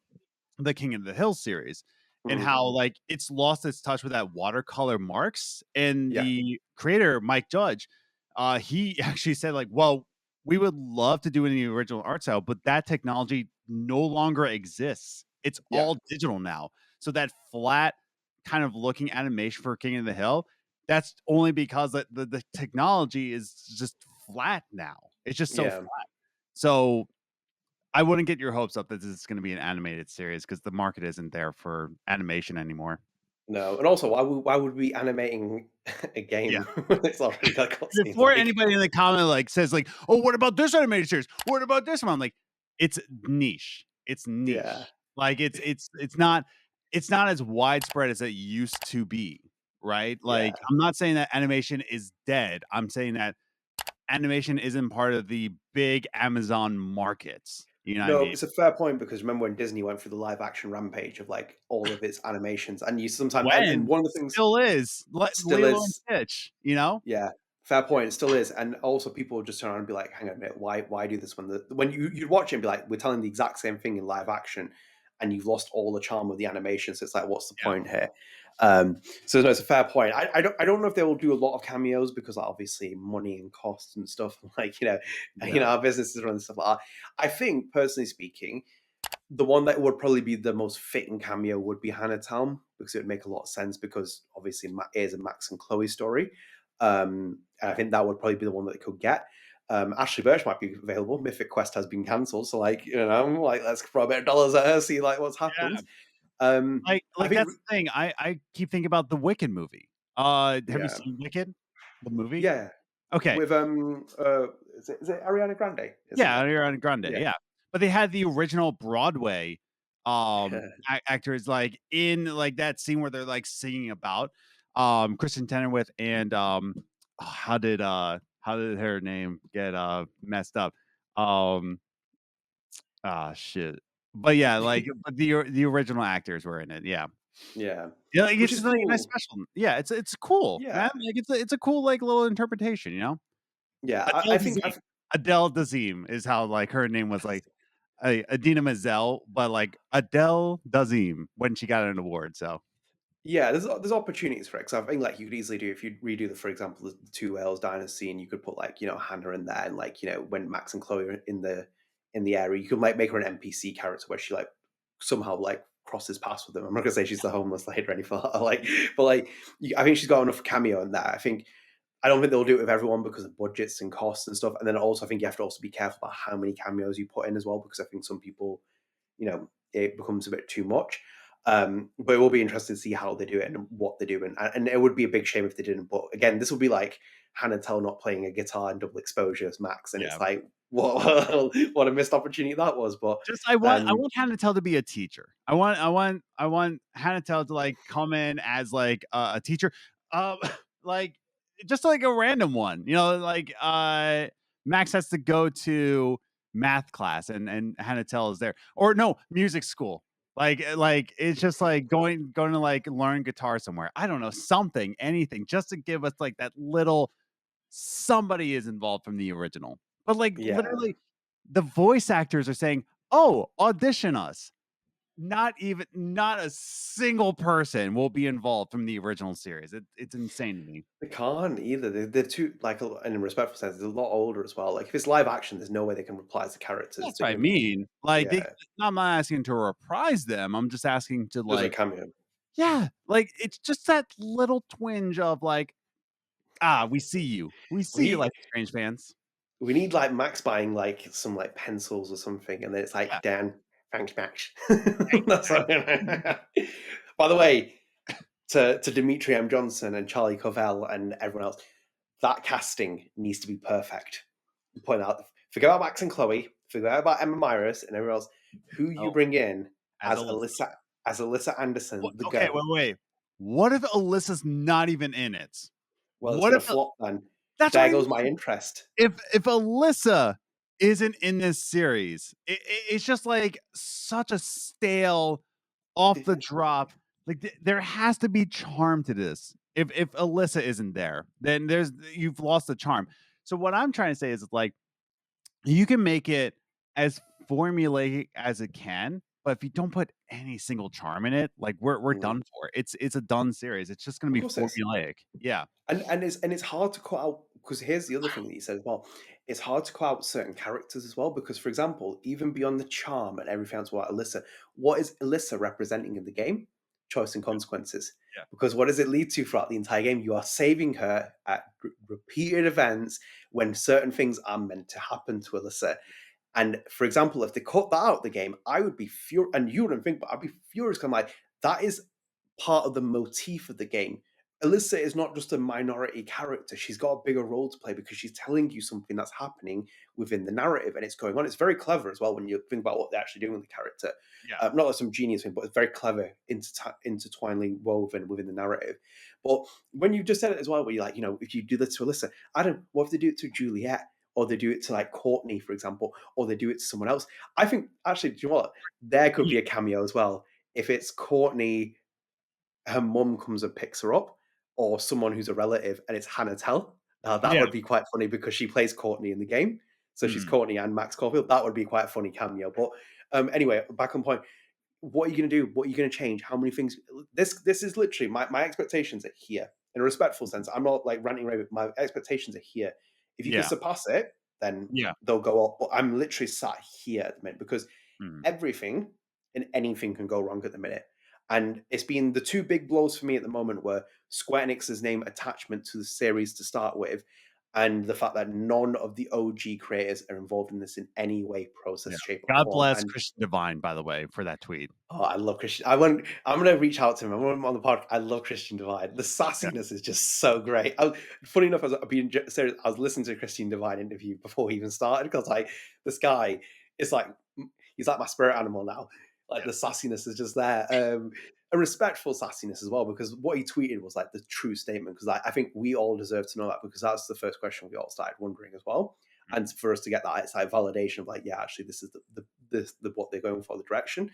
the King of the Hill series and how like it's lost its touch with that watercolor marks. And the creator, Mike Judge, he actually said like, well, we would love to do it in the original art style, but that technology no longer exists. It's all digital now. So that flat kind of looking animation for King of the Hill, that's only because the technology is just flat now. It's just so flat. So I wouldn't get your hopes up that this is going to be an animated series because the market isn't there for animation anymore. No, and also, why would we be animating a game when it's already got cutscenes? Before anybody in the comment like says like, "Oh, what about this animated series? What about this one?" I'm like, it's niche. It's niche. Yeah. Like it's not as widespread as it used to be, right? Like I'm not saying that animation is dead. I'm saying that animation isn't part of the big Amazon markets. You know what I mean? It's a fair point because remember when Disney went through the live action rampage of like all of its animations, and you sometimes and one of the things still is Lilo and Stitch, you know? Yeah, fair point. It still is, and also people would just turn around and be like, "Hang on a minute, why do this when you'd watch it and be like, we're telling the exact same thing in live action, and you've lost all the charm of the animation. So it's like, what's the point here?" So no, it's a fair point. I don't know if they will do a lot of cameos because obviously money and costs and stuff. Like our businesses run stuff like that. I think personally speaking, the one that would probably be the most fitting cameo would be Hannah Telle because it would make a lot of sense because obviously it is a Max and Chloe story. And I think that would probably be the one that they could get. Ashley Birch might be available. Mythic Quest has been cancelled, so let's throw a bit of dollars at her, see like what's happened. Like that's the thing. I keep thinking about the Wicked movie. Have you seen Wicked, the movie? Yeah. Okay. With is it Ariana Grande? Ariana Grande. Yeah. But they had the original Broadway actors like in like that scene where they're like singing about Kristen Chenoweth and how did her name get messed up? Shit. But yeah, like but the original actors were in it. Yeah. Yeah. Like it's just like a nice special. Yeah, it's cool. Yeah. Man. Like it's a cool like little interpretation, you know? Yeah. I think Adele Dazeem is how like her name was like Adina Menzel, but like Adele Dazeem when she got an award. So yeah, there's opportunities for it. Because I think like you could easily do if you redo for example the Two Whales dynasty, and you could put like Hannah in there, and like when Max and Chloe are in the area, you could like make her an NPC character where she like somehow like crosses paths with them. I'm not gonna say she's the homeless lady or anything like, but like I think she's got enough cameo in that. I don't think they'll do it with everyone because of budgets and costs and stuff. And then also I think you have to also be careful about how many cameos you put in as well, because I think some people, it becomes a bit too much. But it will be interesting to see how they do it and what they do. And it would be a big shame if they didn't. But again, this would be like Hannah Telle not playing a guitar in double exposure as Max. And it's like, what a missed opportunity that was. But I want Hannah Telle to be a teacher. I want Hannah Telle to like come in as like a teacher. Like just like a random one, like Max has to go to math class and Hannah Telle is there, or no, music school. Like it's just like going to like learn guitar somewhere. I don't know, anything, just to give us like that little somebody is involved from the original. But like literally, the voice actors are saying, "Oh, audition us." Not a single person will be involved from the original series. It's insane to me. They can't either. They're too like in a respectful sense. They're a lot older as well. Like if it's live action, there's no way they can reprise the characters. That's what I mean. Like I'm not asking to reprise them. I'm just asking to like a cameo. Yeah, like it's just that little twinge of like, we see you. We see you, like Strange fans. We need like Max buying like some like pencils or something, and then it's like Dan. Thanks, Max. By the way, to Dmitri M Johnson and Charlie Covell and everyone else, that casting needs to be perfect. Point out, forget about Max and Chloe, forget about Emma Myers and everyone else. Who you bring in as Alyssa Anderson? Wait. What if Alyssa's not even in it? Well, what if flop then? There goes my interest. If Alyssa isn't in this series. It's just like such a stale, off the drop. Like there has to be charm to this. If Alyssa isn't there, then you've lost the charm. So what I'm trying to say is like you can make it as formulaic as it can, but if you don't put any single charm in it, like we're done for. It's a done series. It's just going to Of be course it is. formulaic. Yeah. And it's hard to cut out, because here's the other thing that you said as well. It's hard to cut out certain characters as well, because for example, even beyond the charm and everything else about Alyssa, what is Alyssa representing in the game? Choice and consequences. Yeah. Because what does it lead to throughout the entire game? You are saving her at repeated events when certain things are meant to happen to Alyssa. And for example, if they cut that out of the game, I would be furious, and you wouldn't think, but I'd be furious because I'm like, that is part of the motif of the game. Alyssa is not just a minority character. She's got a bigger role to play because she's telling you something that's happening within the narrative and it's going on. It's very clever as well when you think about what they're actually doing with the character. Yeah. Not like some genius thing, but it's very clever, intertwinedly woven within the narrative. But when you just said it as well, where you're like, if you do this to Alyssa, what if they do it to Juliet? Or they do it to like Courtney, for example, or they do it to someone else. I think actually, do you know what? There could be a cameo as well. If it's Courtney, her mum comes and picks her up, or someone who's a relative, and it's Hannah Telle. That would be quite funny because she plays Courtney in the game. So she's Courtney and Max Caulfield. That would be quite a funny cameo. But anyway, back on point. What are you going to do? What are you going to change? How many things? This is literally my expectations are here. In a respectful sense, I'm not like ranting away, but my expectations are here. If you can surpass it, then they'll go up. But I'm literally sat here at the minute because everything and anything can go wrong at the minute. And it's been the two big blows for me at the moment were Square Enix's name attachment to the series to start with, and the fact that none of the OG creators are involved in this in any way, process, shape, or God form. bless And Christian Divine, by the way, for that tweet. oh, I love Christian. I'm going to reach out to him. I'm on the podcast. I love Christian Divine. The sassiness is just so great. Funny enough, I was listening to a Christian Divine interview before he even started because like this guy is like he's like my spirit animal now. Like the sassiness is just there. A respectful sassiness as well, because what he tweeted was like the true statement. Because I think we all deserve to know that, because that's the first question we all started wondering as well. And for us to get that, it's like validation of like, yeah, actually, this is the what they're going for, the direction.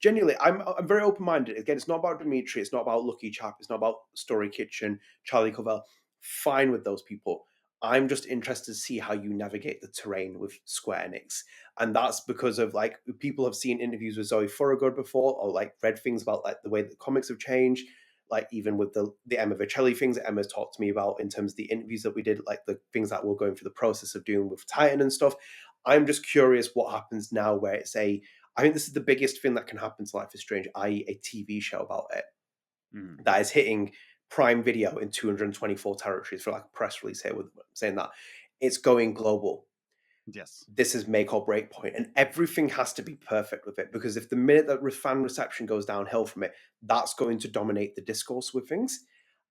Genuinely, I'm very open minded. Again, it's not about Dmitri, it's not about LuckyChap, it's not about Story Kitchen, Charlie Covell. Fine with those people. I'm just interested to see how you navigate the terrain with Square Enix. And that's because of like people have seen interviews with Zoe Thorogood before, or like read things about like the way that comics have changed, like even with the Emma Vicelli things that Emma's talked to me about in terms of the interviews that we did, like the things that we're going through the process of doing with Titan and stuff. I'm just curious what happens now where it's I think this is the biggest thing that can happen to Life is Strange, i.e. a TV show about it that is hitting Prime Video in 224 territories for like a press release here with saying that it's going global. Yes. This is make or break point, and everything has to be perfect with it, because if the minute that fan reception goes downhill from it, that's going to dominate the discourse with things.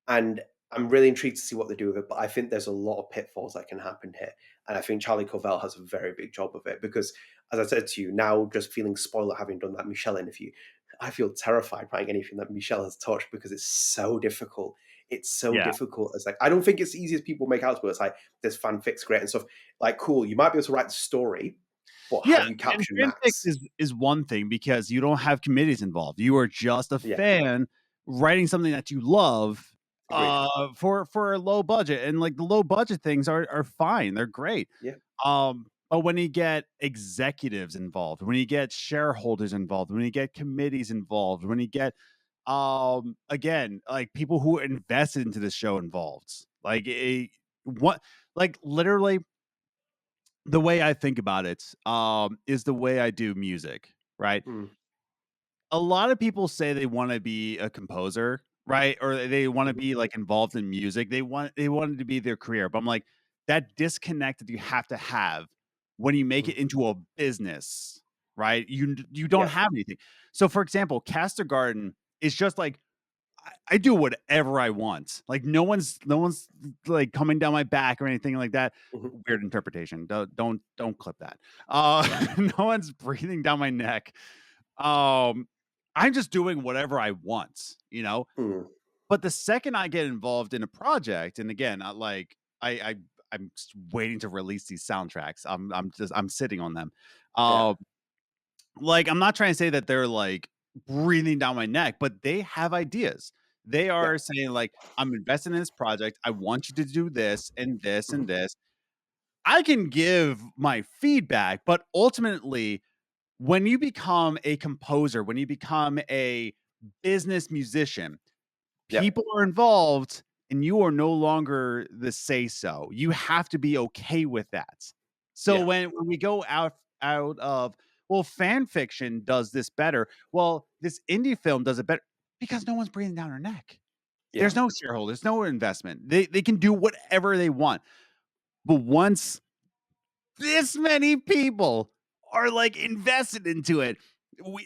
And I'm really intrigued to see what they do with it, but I think there's a lot of pitfalls that can happen here. And I think Charlie Covell has a very big job of it, because as I said to you, now just feeling spoiler having done that Michel interview, I feel terrified writing anything that Michel has touched, because it's so difficult. It's so difficult. It's like, I don't think it's easy as people make out, but it's like, there's fanfics great and stuff. Like, cool, you might be able to write the story, but how do you capture Max? Is one thing, because you don't have committees involved. You are just a fan writing something that you love for a low budget. And like the low budget things are fine. They're great. Yeah. But when you get executives involved, when you get shareholders involved, when you get committees involved, when you get again, like people who invested into the show involved, like literally the way I think about it is the way I do music, right? A lot of people say they want to be a composer, right? Or they want to be like involved in music. They want it to be their career. But I'm like, that disconnect that you have to have when you make it into a business, right? You don't have anything. So for example, Caster Garden is just like, I do whatever I want. Like no one's like coming down my back or anything like that. Weird interpretation. Don't clip that. No one's breathing down my neck. I'm just doing whatever I want, you know. But the second I get involved in a project, and again, I I'm just waiting to release these soundtracks. I'm sitting on them. Yeah. Like, I'm not trying to say that they're like breathing down my neck, but they have ideas. They are saying like, I'm investing in this project. I want you to do this and this and this. I can give my feedback, but ultimately, when you become a composer, when you become a business musician, people are involved and you are no longer the say so. You have to be okay with that. So when we go out of, well, fan fiction does this better. Well, this indie film does it better because no one's breathing down her neck. There's no shareholders, no investment. They can do whatever they want. But once this many people are like invested into it,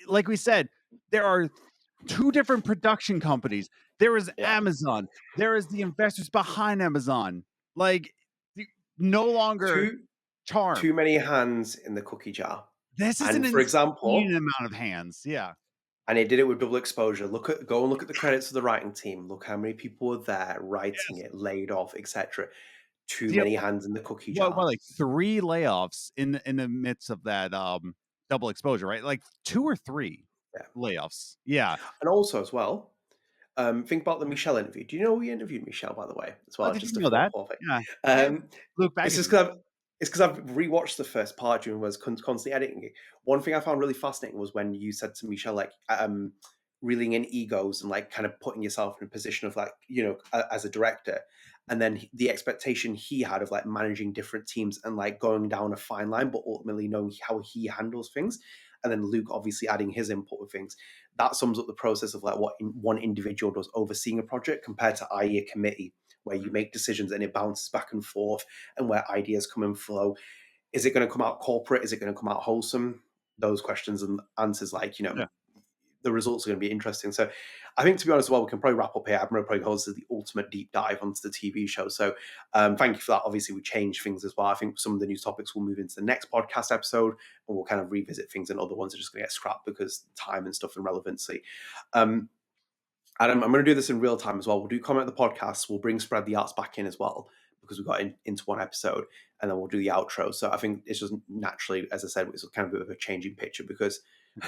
like we said, there are 2 different production companies. There is Amazon. There is the investors behind Amazon. Like, no longer charm. Too many hands in the cookie jar. This is for example, amount of hands. Yeah. And they did it with double exposure. Go and look at the credits of the writing team. Look how many people were there writing it, laid off, etc. Too many hands in the cookie jar. What, like 3 layoffs in the midst of that double exposure, right? Like 2 or 3 layoffs. Yeah. And also as well, think about the Michel interview. Do you know we interviewed Michel, by the way, as well? Did you know that? Yeah. Luc Baghadoust. It's because I've rewatched the first part during was constantly editing it. One thing I found really fascinating was when you said to Michel, like, reeling in egos and like kind of putting yourself in a position of like, as a director, and then the expectation he had of like managing different teams and like going down a fine line, but ultimately knowing how he handles things. And then Luc obviously adding his input with things. That sums up the process of like what one individual does overseeing a project compared to, i.e., a committee where you make decisions and it bounces back and forth and where ideas come and flow. Is it going to come out corporate? Is it going to come out wholesome? Those questions and answers, like, the results are going to be interesting. So I think, to be honest, we can probably wrap up here. I'm going to probably hold this as the ultimate deep dive onto the TV show. So thank you for that. Obviously, we changed things as well. I think some of the new topics will move into the next podcast episode, and we'll kind of revisit things, and other ones are just going to get scrapped because time and stuff and relevancy. Adam, I'm going to do this in real time as well. We'll do comment the podcast. We'll bring Spread the Arts back in as well because we got into one episode, and then we'll do the outro. So I think it's just naturally, as I said, it's kind of a bit of a changing picture because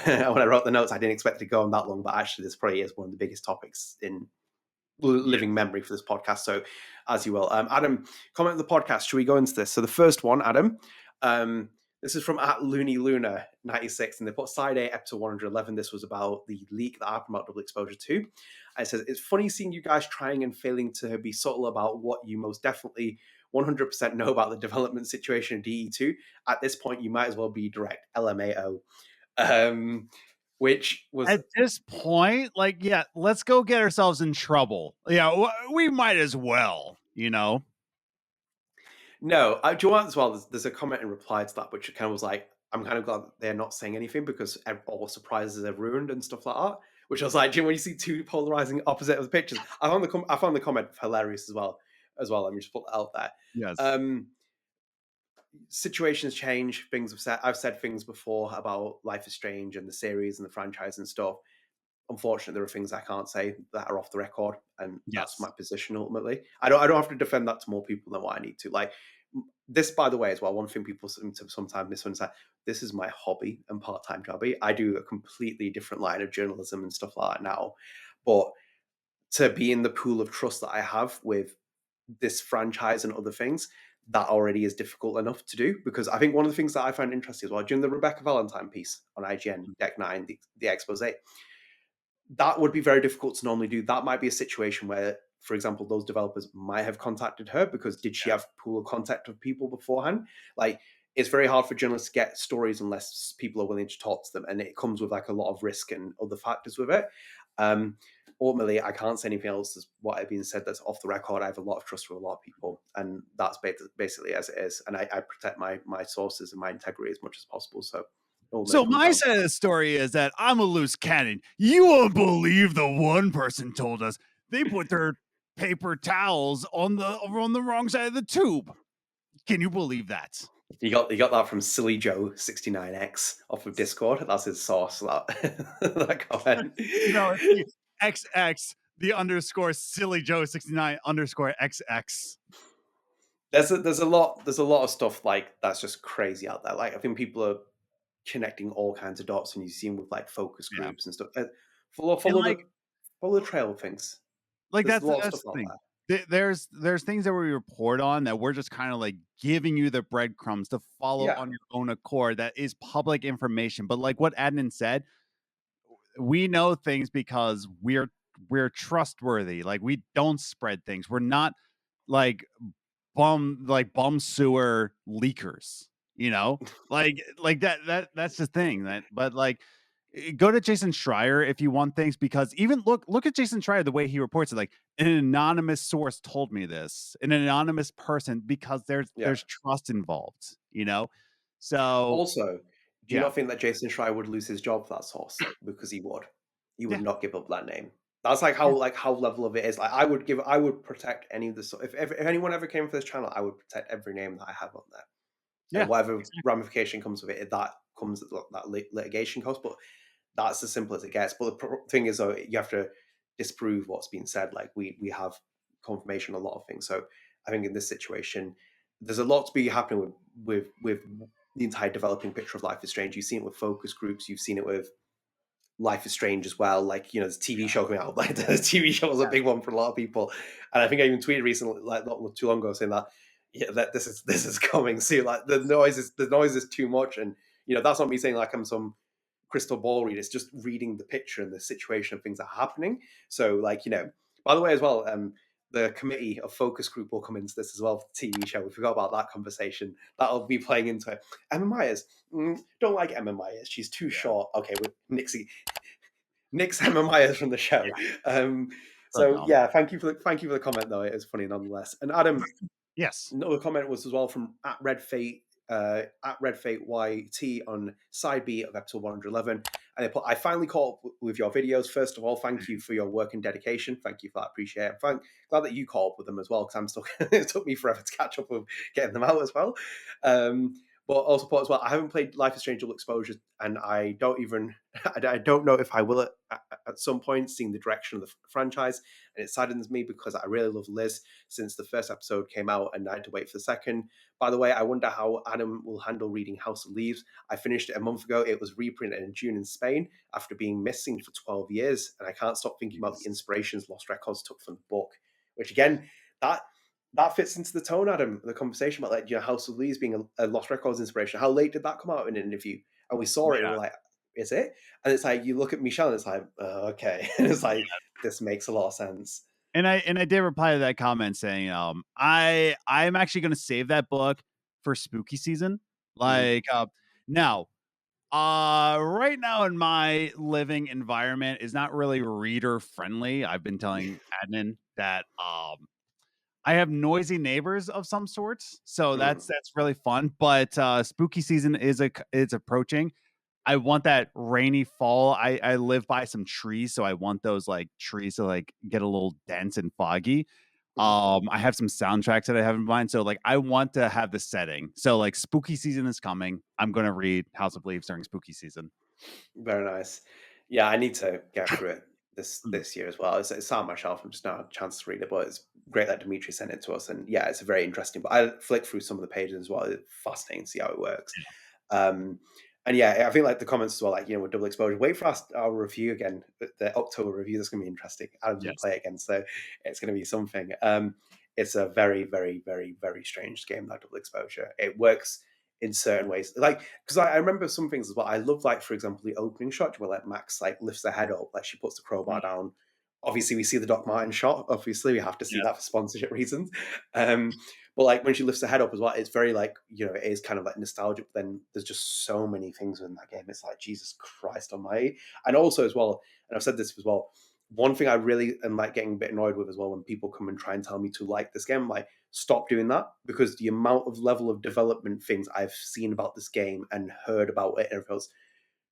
when I wrote the notes, I didn't expect it to go on that long, but actually this probably is one of the biggest topics in living memory for this podcast. So as you will. Adam, comment the podcast. Should we go into this? So the first one, Adam, this is from @LooneyLuna96, and they put Side A, episode 111. This was about the leak that happened about Double Exposure 2. It says, it's funny seeing you guys trying and failing to be subtle about what you most definitely 100% know about the development situation in DE2. At this point, you might as well be direct. LMAO. Which was... At this point, like, yeah, let's go get ourselves in trouble. Yeah, we might as well, No, do you want as well? There's a comment in reply to that, which kind of was like, I'm kind of glad they're not saying anything because all surprises are ruined and stuff like that. Which I was like, Jim, when you see 2 polarizing opposite of the pictures, I found the comment hilarious as well. Let me just put that out there. Yes. Situations change. I've said things before about Life is Strange and the series and the franchise and stuff. Unfortunately, there are things I can't say that are off the record, and that's my position ultimately. I don't have to defend that to more people than what I need to. Like this, by the way, as well. One thing people seem to sometimes misunderstand: this is my hobby and part-time jobby. I do a completely different line of journalism and stuff like that now, but to be in the pool of trust that I have with this franchise and other things, that already is difficult enough to do. Because I think one of the things that I found interesting as well, during the Rebecca Valentine piece on IGN, Deck 9, the expose, that would be very difficult to normally do. That might be a situation where, for example, those developers might have contacted her because did she have a pool of contact of people beforehand? Like, it's very hard for journalists to get stories unless people are willing to talk to them. And it comes with like a lot of risk and other factors with it. Ultimately, I can't say anything else as what I've been said that's off the record. I have a lot of trust for a lot of people, and that's basically as it is. And I protect my sources and my integrity as much as possible. So my side of the story is that I'm a loose cannon. You won't believe the one person told us they put their paper towels on the wrong side of the tube. Can you believe that? You got that from Silly Joe 69X off of Discord. That's his source. That comment. XX the _ Silly Joe 69 _ XX. there's a lot of stuff like that's just crazy out there. Like I think people are connecting all kinds of dots, and you see them with like focus Yeah. groups and stuff. Follow And like follow the trail of things. like There's a lot of that's stuff the out thing. there. There's things that we report on that we're just kind of like giving you the breadcrumbs to follow Yeah, on your own accord. That is public information. But like what Adnan said, we know things because we're trustworthy. Like we don't spread things. We're not like bum sewer leakers, you know? Like that's the thing. That but like go to Jason Schreier if you want things, because even look at Jason Schreier, the way he reports it, like an anonymous source told me this, an anonymous person, because yeah. there's trust involved, you know? So Also, do you yeah. not think that Jason Schreier would lose his job for that source? Because he would. He would Yeah. not give up that name. That's Yeah. like how level of it is. Like I would protect any of the if anyone ever came for this channel, I would protect every name that I have on there. And Yeah. whatever ramification comes with it, that comes at that litigation cost. But that's as simple as it gets. But the thing is, though, you have to disprove what's being said. Like we have confirmation on a lot of things. So I think in this situation, there's a lot to be happening with the entire developing picture of Life is Strange. You've seen it with focus groups. You've seen it with Life is Strange as well. Like, there's a TV show coming out. Like the TV show was a big one for a lot of people. And I think I even tweeted recently, like not too long ago, saying that that this is coming soon. Like the noise is too much. And that's not me saying like I'm some crystal ball reader. It's just reading the picture and the situation of things that are happening. So like, by the way, as well, the committee of focus group will come into this as well for the TV show. We forgot about that conversation. That'll be playing into it. Emma Myers. Don't like Emma Myers. She's too short. Okay, with Nix Emma Myers from the show. So yeah, thank you for the comment though. It is funny nonetheless. And Adam, Yes. another comment was as well from at Red Fate YT on side B of episode 111. And they put, I finally caught up with your videos. First of all, thank you for your work and dedication. Thank you for that. Appreciate it. Glad that you caught up with them as well, because I'm still, it took me forever to catch up with getting them out as well. But also put as well, I haven't played Life is Strange Double Exposure, and I don't know if I will at some point, seeing the direction of the franchise. And it saddens me because I really love Liz since the first episode came out and I had to wait for the second. By the way, I wonder how Adam will handle reading House of Leaves. I finished it a month ago. It was reprinted in June in Spain after being missing for 12 years. And I can't stop thinking about the inspirations Lost Records took from the book, which again, that fits into the tone, Adam, the conversation about like, House of Leaves being a Lost Records inspiration. How late did that come out in an interview? And we saw it and we're like, is it? And it's like, you look at Michel and it's like, okay. And it's like, this makes a lot of sense. And I did reply to that comment saying, I'm actually going to save that book for spooky season. Like, now, right now in my living environment is not really reader friendly. I've been telling Adnan that, I have noisy neighbors of some sorts, so that's really fun. But spooky season is approaching. I want that rainy fall. I live by some trees, so I want those like trees to like get a little dense and foggy. I have some soundtracks that I have in mind, so like I want to have the setting. So like spooky season is coming. I'm gonna read House of Leaves during spooky season. Very nice. Yeah, I need to get through it this year as well. It's on my shelf. I'm just not had a chance to read it, but it's great that Dmitri sent it to us. And yeah, it's a very interesting. But I flick through some of the pages as well. It's fascinating to see how it works. And yeah, I think like the comments as well, like with Double Exposure. Wait for our review again, the October review. That's going to be interesting. Adam's going to play it again, so it's going to be something. It's a very, very, very, very strange game, that Double Exposure. It works in certain ways, like because I remember some things as well. I love, like for example, the opening shot where like Max like lifts her head up, like she puts the crowbar down. Obviously, we see the Doc Martin shot. Obviously, we have to see that for sponsorship reasons. But like when she lifts her head up as well, it's very like it is kind of like nostalgic. But then there's just so many things in that game. It's like Jesus Christ Almighty. And also as well, and I've said this as well. One thing I really am like getting a bit annoyed with as well when people come and try and tell me to like this game, I'm like, stop doing that, because the amount of level of development things I've seen about this game and heard about it and everything else,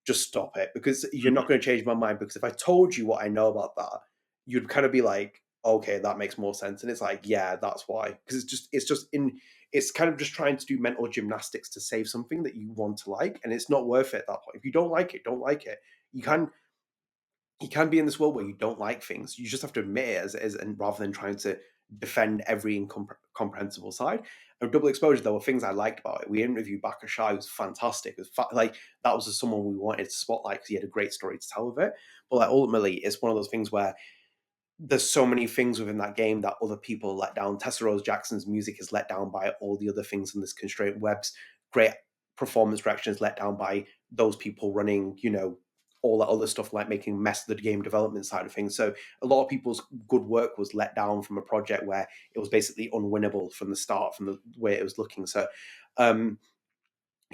just stop it, because you're not going to change my mind. Because if I told you what I know about that, you'd kind of be like, okay, that makes more sense. And it's like, yeah, that's why. Because it's kind of just trying to do mental gymnastics to save something that you want to like, and it's not worth it at that point. If you don't like it, don't like it. You can be in this world where you don't like things. You just have to admit it as it is, and rather than trying to defend every incomprehensible side. And Double Exposure, there were things I liked about it. We interviewed Baka Shai, who was fantastic. It was like that was just someone we wanted to spotlight because he had a great story to tell with it. But like ultimately, it's one of those things where there's so many things within that game that other people let down. Tessa Rose Jackson's music is let down by all the other things in this constraint. Webb's great performance direction is let down by those people running, all that other stuff, like making mess of the game development side of things. So a lot of people's good work was let down from a project where it was basically unwinnable from the start, from the way it was looking. So, so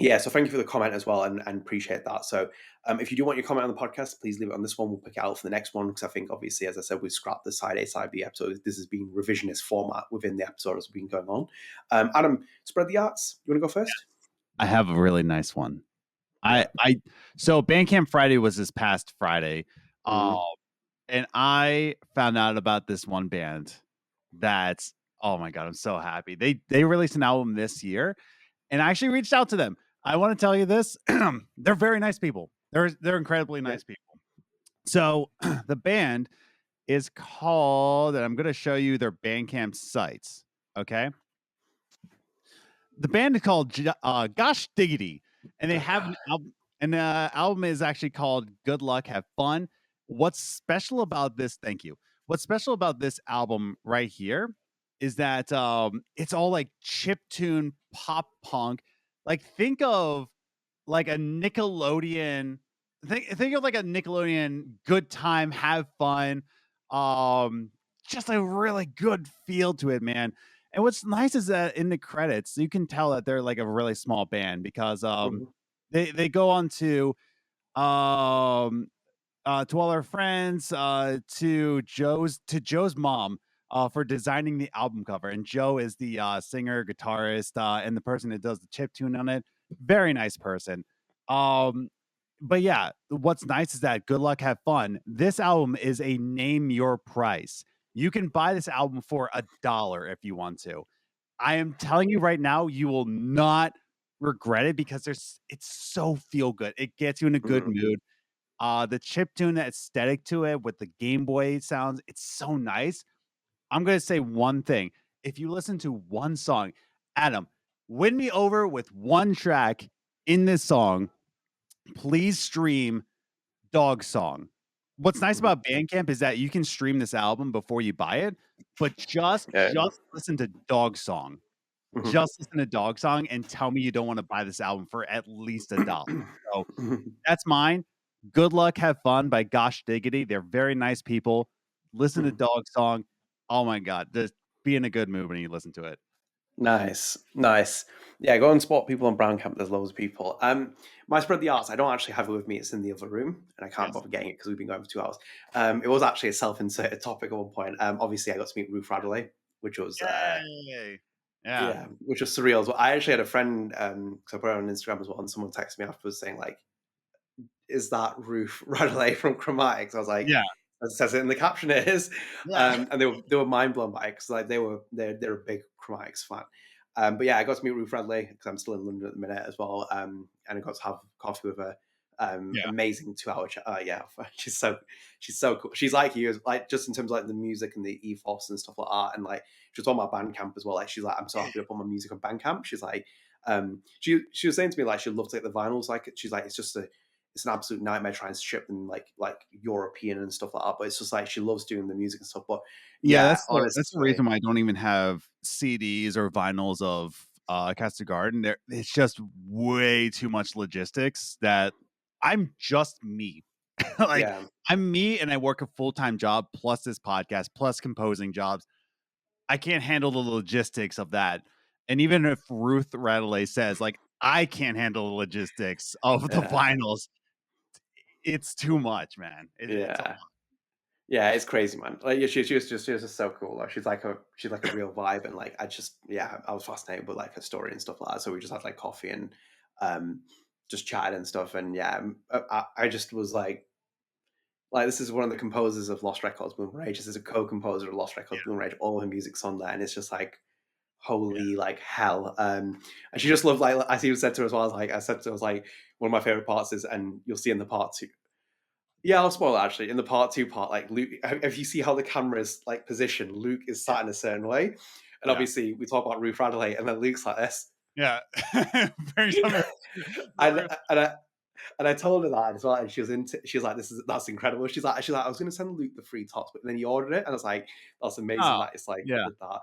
thank you for the comment as well, and appreciate that. So if you do want your comment on the podcast, please leave it on this one. We'll pick it out for the next one, because I think, obviously, as I said, we've scrapped the side A, side B episode. This has been revisionist format within the episode as we've been going on. Adam, spread the arts. You want to go first? I have a really nice one. So Bandcamp Friday was this past Friday, and I found out about this one band that's, oh my God, I'm so happy. They released an album this year, and I actually reached out to them. I want to tell you this. They're very nice people. They're incredibly nice people. So the band is called, and I'm going to show you their Bandcamp sites. Okay. The band is called Gosh Diggity, and they have an album, and the album is actually called Good Luck, Have Fun. What's special about this? Thank you. What's special about this album right here is that it's all like chiptune pop punk. Like think of like a Nickelodeon. Think of like a Nickelodeon good time, have fun. Just a really good feel to it, man. And what's nice is that in the credits, you can tell that they're like a really small band, because they go on to all our friends, to Joe's mom for designing the album cover. And Joe is the singer, guitarist, and the person that does the chiptune on it. Very nice person. But yeah, what's nice is that Good Luck, Have Fun. This album is a name your price. You can buy this album for $1 if you want to. I am telling you right now, you will not regret it, because it's so feel good. It gets you in a good mood. The chiptune aesthetic to it with the Game Boy sounds, it's so nice. I'm going to say one thing. If you listen to one song, Adam, win me over with one track in this song. Please stream Dog Song. What's nice about Bandcamp is that you can stream this album before you buy it, but just listen to Dog Song. Just listen to Dog Song and tell me you don't want to buy this album for at least $1. So that's mine. Good Luck, Have Fun by Gosh Diggity. They're very nice people. Listen to Dog Song. Oh my God, just be in a good mood when you listen to it. Nice. Yeah, go and spot people on Bandcamp. There's loads of people. My spread the arts, I don't actually have it with me. It's in the other room, and I can't bother getting it because we've been going for 2 hours. It was actually a self-inserted topic at one point. Obviously, I got to meet Ruth Radley, which was which was surreal as well. I actually had a friend, because I put it on Instagram as well, and someone texted me afterwards saying, like, "Is that Ruth Radley from Chromatics?" I was like, yeah. As it says it in the caption, it is. And they were mind blown by it, because like they're a big Chromatics fan. But yeah, I got to meet Ruth Radley because I'm still in London at the minute as well. And I got to have coffee with her. Amazing 2-hour chat. She's so cool. She's like you, like just in terms of like the music and the ethos and stuff like that. And like she was on my Bandcamp as well. Like she's like, I'm so happy to put my music on Bandcamp. She's like, she was saying to me like she loves like the vinyls. Like she's like, it's an absolute nightmare trying to ship them like European and stuff like that. But it's just like she loves doing the music and stuff. But that's the reason why I don't even have CDs or vinyls of Cast of Garden. It's just way too much logistics that I'm just me. I'm me, and I work a full-time job plus this podcast plus composing jobs. I can't handle the logistics of that. And even if Ruth Radley says like I can't handle the logistics of the vinyls, it's too much, man. It's a lot. Yeah, it's crazy, man. Like she was just so cool. Like she's like a real vibe, and like I was fascinated with like her story and stuff like that. So we just had like coffee and just chatted and stuff. And I just was like this is one of the composers of Lost Records, Bloom Rage. This is a co-composer of Lost Records, Bloom Rage. All her music's on there, and it's just like holy like hell. And she just loved, like, as you said to her as well, I said to her, I was like, one of my favorite parts is, and you'll see in the part 2, Yeah, I'll spoil it actually. In the part 2 part, like Luke, if you see how the camera's like positioned, Luke is sat in a certain way, and Yeah. obviously we talk about Ruth Radley, and then Luke's like this. Yeah. Very similar. And I told her that as well, and she was like, that's incredible. She's like, I was going to send Luke the free tots, but then he ordered it, and I was like, that's amazing. Oh, That it's like yeah. did that.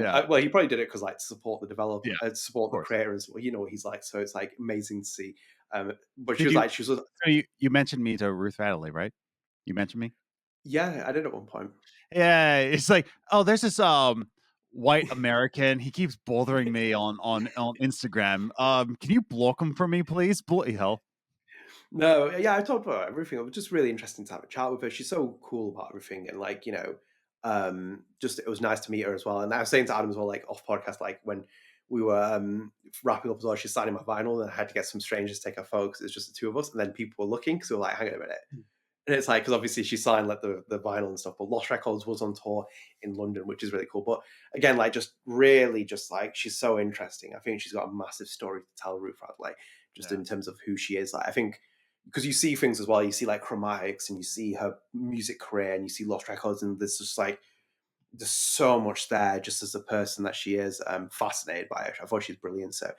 Yeah. Well, he probably did it because like to support the developer, Yeah, to support the course. creators. Well, you know what he's like, so it's like amazing to see. But Did she was So you mentioned me to Ruth Radley, right? You mentioned me? yeah, I did at one point. Yeah, it's like, oh, there's this white American. He keeps bothering me on Instagram. Can you block him for me, please? Bloody hell. No, yeah, I talked about everything. It was just really interesting to have a chat with her. She's so cool about everything, and like, you know, just it was nice to meet her as well. And I was saying to Adam as well, like off podcast, like when we were wrapping up as well, she's signing my vinyl, and I had to get some strangers to take her photo because it's just the two of us, and then people were looking because we were like, hang on a minute. And it's like, because obviously she signed like the vinyl and stuff, but Lost Records was on tour in London, which is really cool. But again, like just really just like she's so interesting. I think she's got a massive story to tell, Ruth Radley, just in terms of who she is. Like I think because you see things as well, you see like Chromatics and you see her music career and you see Lost Records, and there's just like there's so much there just as a person that she is. Fascinated by her. I thought she's brilliant. So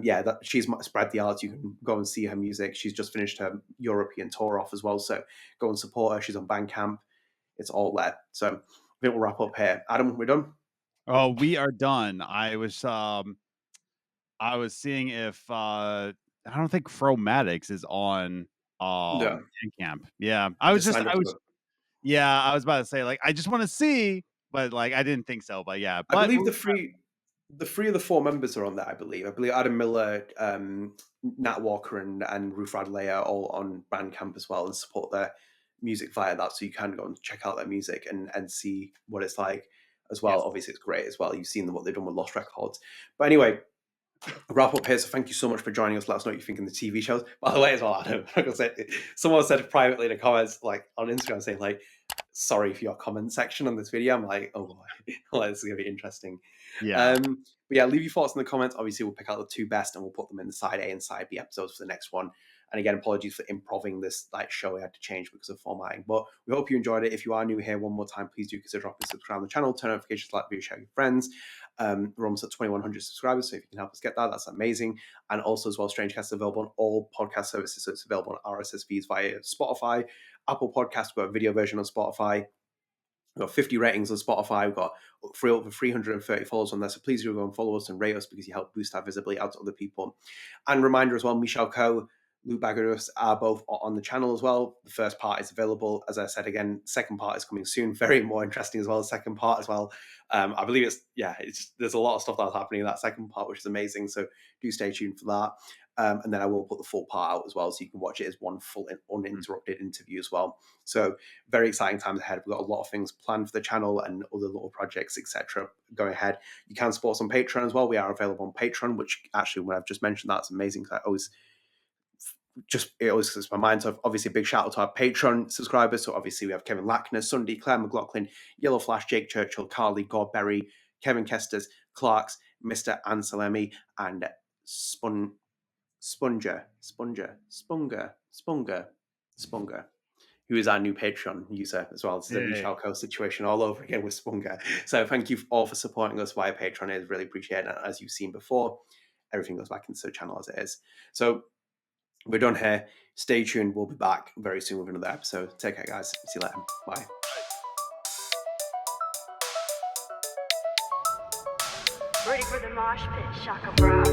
yeah, that she's spread the art. You can go and see her music. She's just finished her European tour off as well. So go and support her. She's on Bandcamp. It's all there. So I think we'll wrap up here. Adam, we're done. Oh, we are done. I was seeing if I don't think Chromatics is on Yeah. Bandcamp. Yeah. I was about to say, like, I just want to see, but like I didn't think so. But yeah. I believe the three of the four members are on there. I believe Adam Miller, Nat Walker, and Ruth Radley are all on Bandcamp as well and support their music via that. So you can go and check out their music and see what it's like as well. Yes. Obviously, it's great as well. You've seen what they've done with Lost Records. But anyway, wrap up here. So thank you so much for joining us. Let us know what you think in the TV shows. By the way, as well, Adam, I'm gonna say, someone said privately in the comments, like on Instagram, saying like, sorry for your comment section on this video. I'm like, oh boy, well, this is gonna be interesting. Yeah. But yeah, leave your thoughts in the comments. Obviously, we'll pick out the two best and we'll put them in the side A and side B episodes for the next one. And again, apologies for improving this like show. We had to change because of formatting. But we hope you enjoyed it. If you are new here, one more time, please do consider dropping subscribe on the channel, turn notifications, like the video, share with your friends. We're almost at 2,100 subscribers, so if you can help us get that, that's amazing. And also as well, StrangeCast is available on all podcast services, so it's available on RSS feeds via Spotify, Apple Podcasts. We've got a video version on Spotify. We've got 50 ratings on Spotify. We've got over 330 followers on there. So please do go and follow us and rate us because you help boost our visibility out to other people. And reminder as well, Michel, Luc Baghadoust are both on the channel as well. The first part is available. As I said again, second part is coming soon. Very more interesting as well. The second part as well. I believe there's a lot of stuff that's happening in that second part, which is amazing. So do stay tuned for that. And then I will put the full part out as well, so you can watch it as one full uninterrupted interview as well. So very exciting times ahead. We've got a lot of things planned for the channel and other little projects, etc. going ahead. You can support us on Patreon as well. We are available on Patreon, which actually, when I've just mentioned, that's amazing. I always slips my mind. So obviously a big shout out to our Patreon subscribers. So obviously we have Kevin Lackner, Sundy, Clare McLoughlin, YellowFlash, Jake Churchill, Carly, Gordberry, Kevin Kesters, Clarks, MrAnselmi, and Spunger, who is our new Patreon user as well. This is a Michel situation all over again with Spunger. So thank you all for supporting us via Patreon. I really appreciate it. And as you've seen before, everything goes back into the channel as it is. So we're done here. Stay tuned. We'll be back very soon with another episode. Take care, guys. See you later. Bye. Ready for the mosh pit, shaka bra.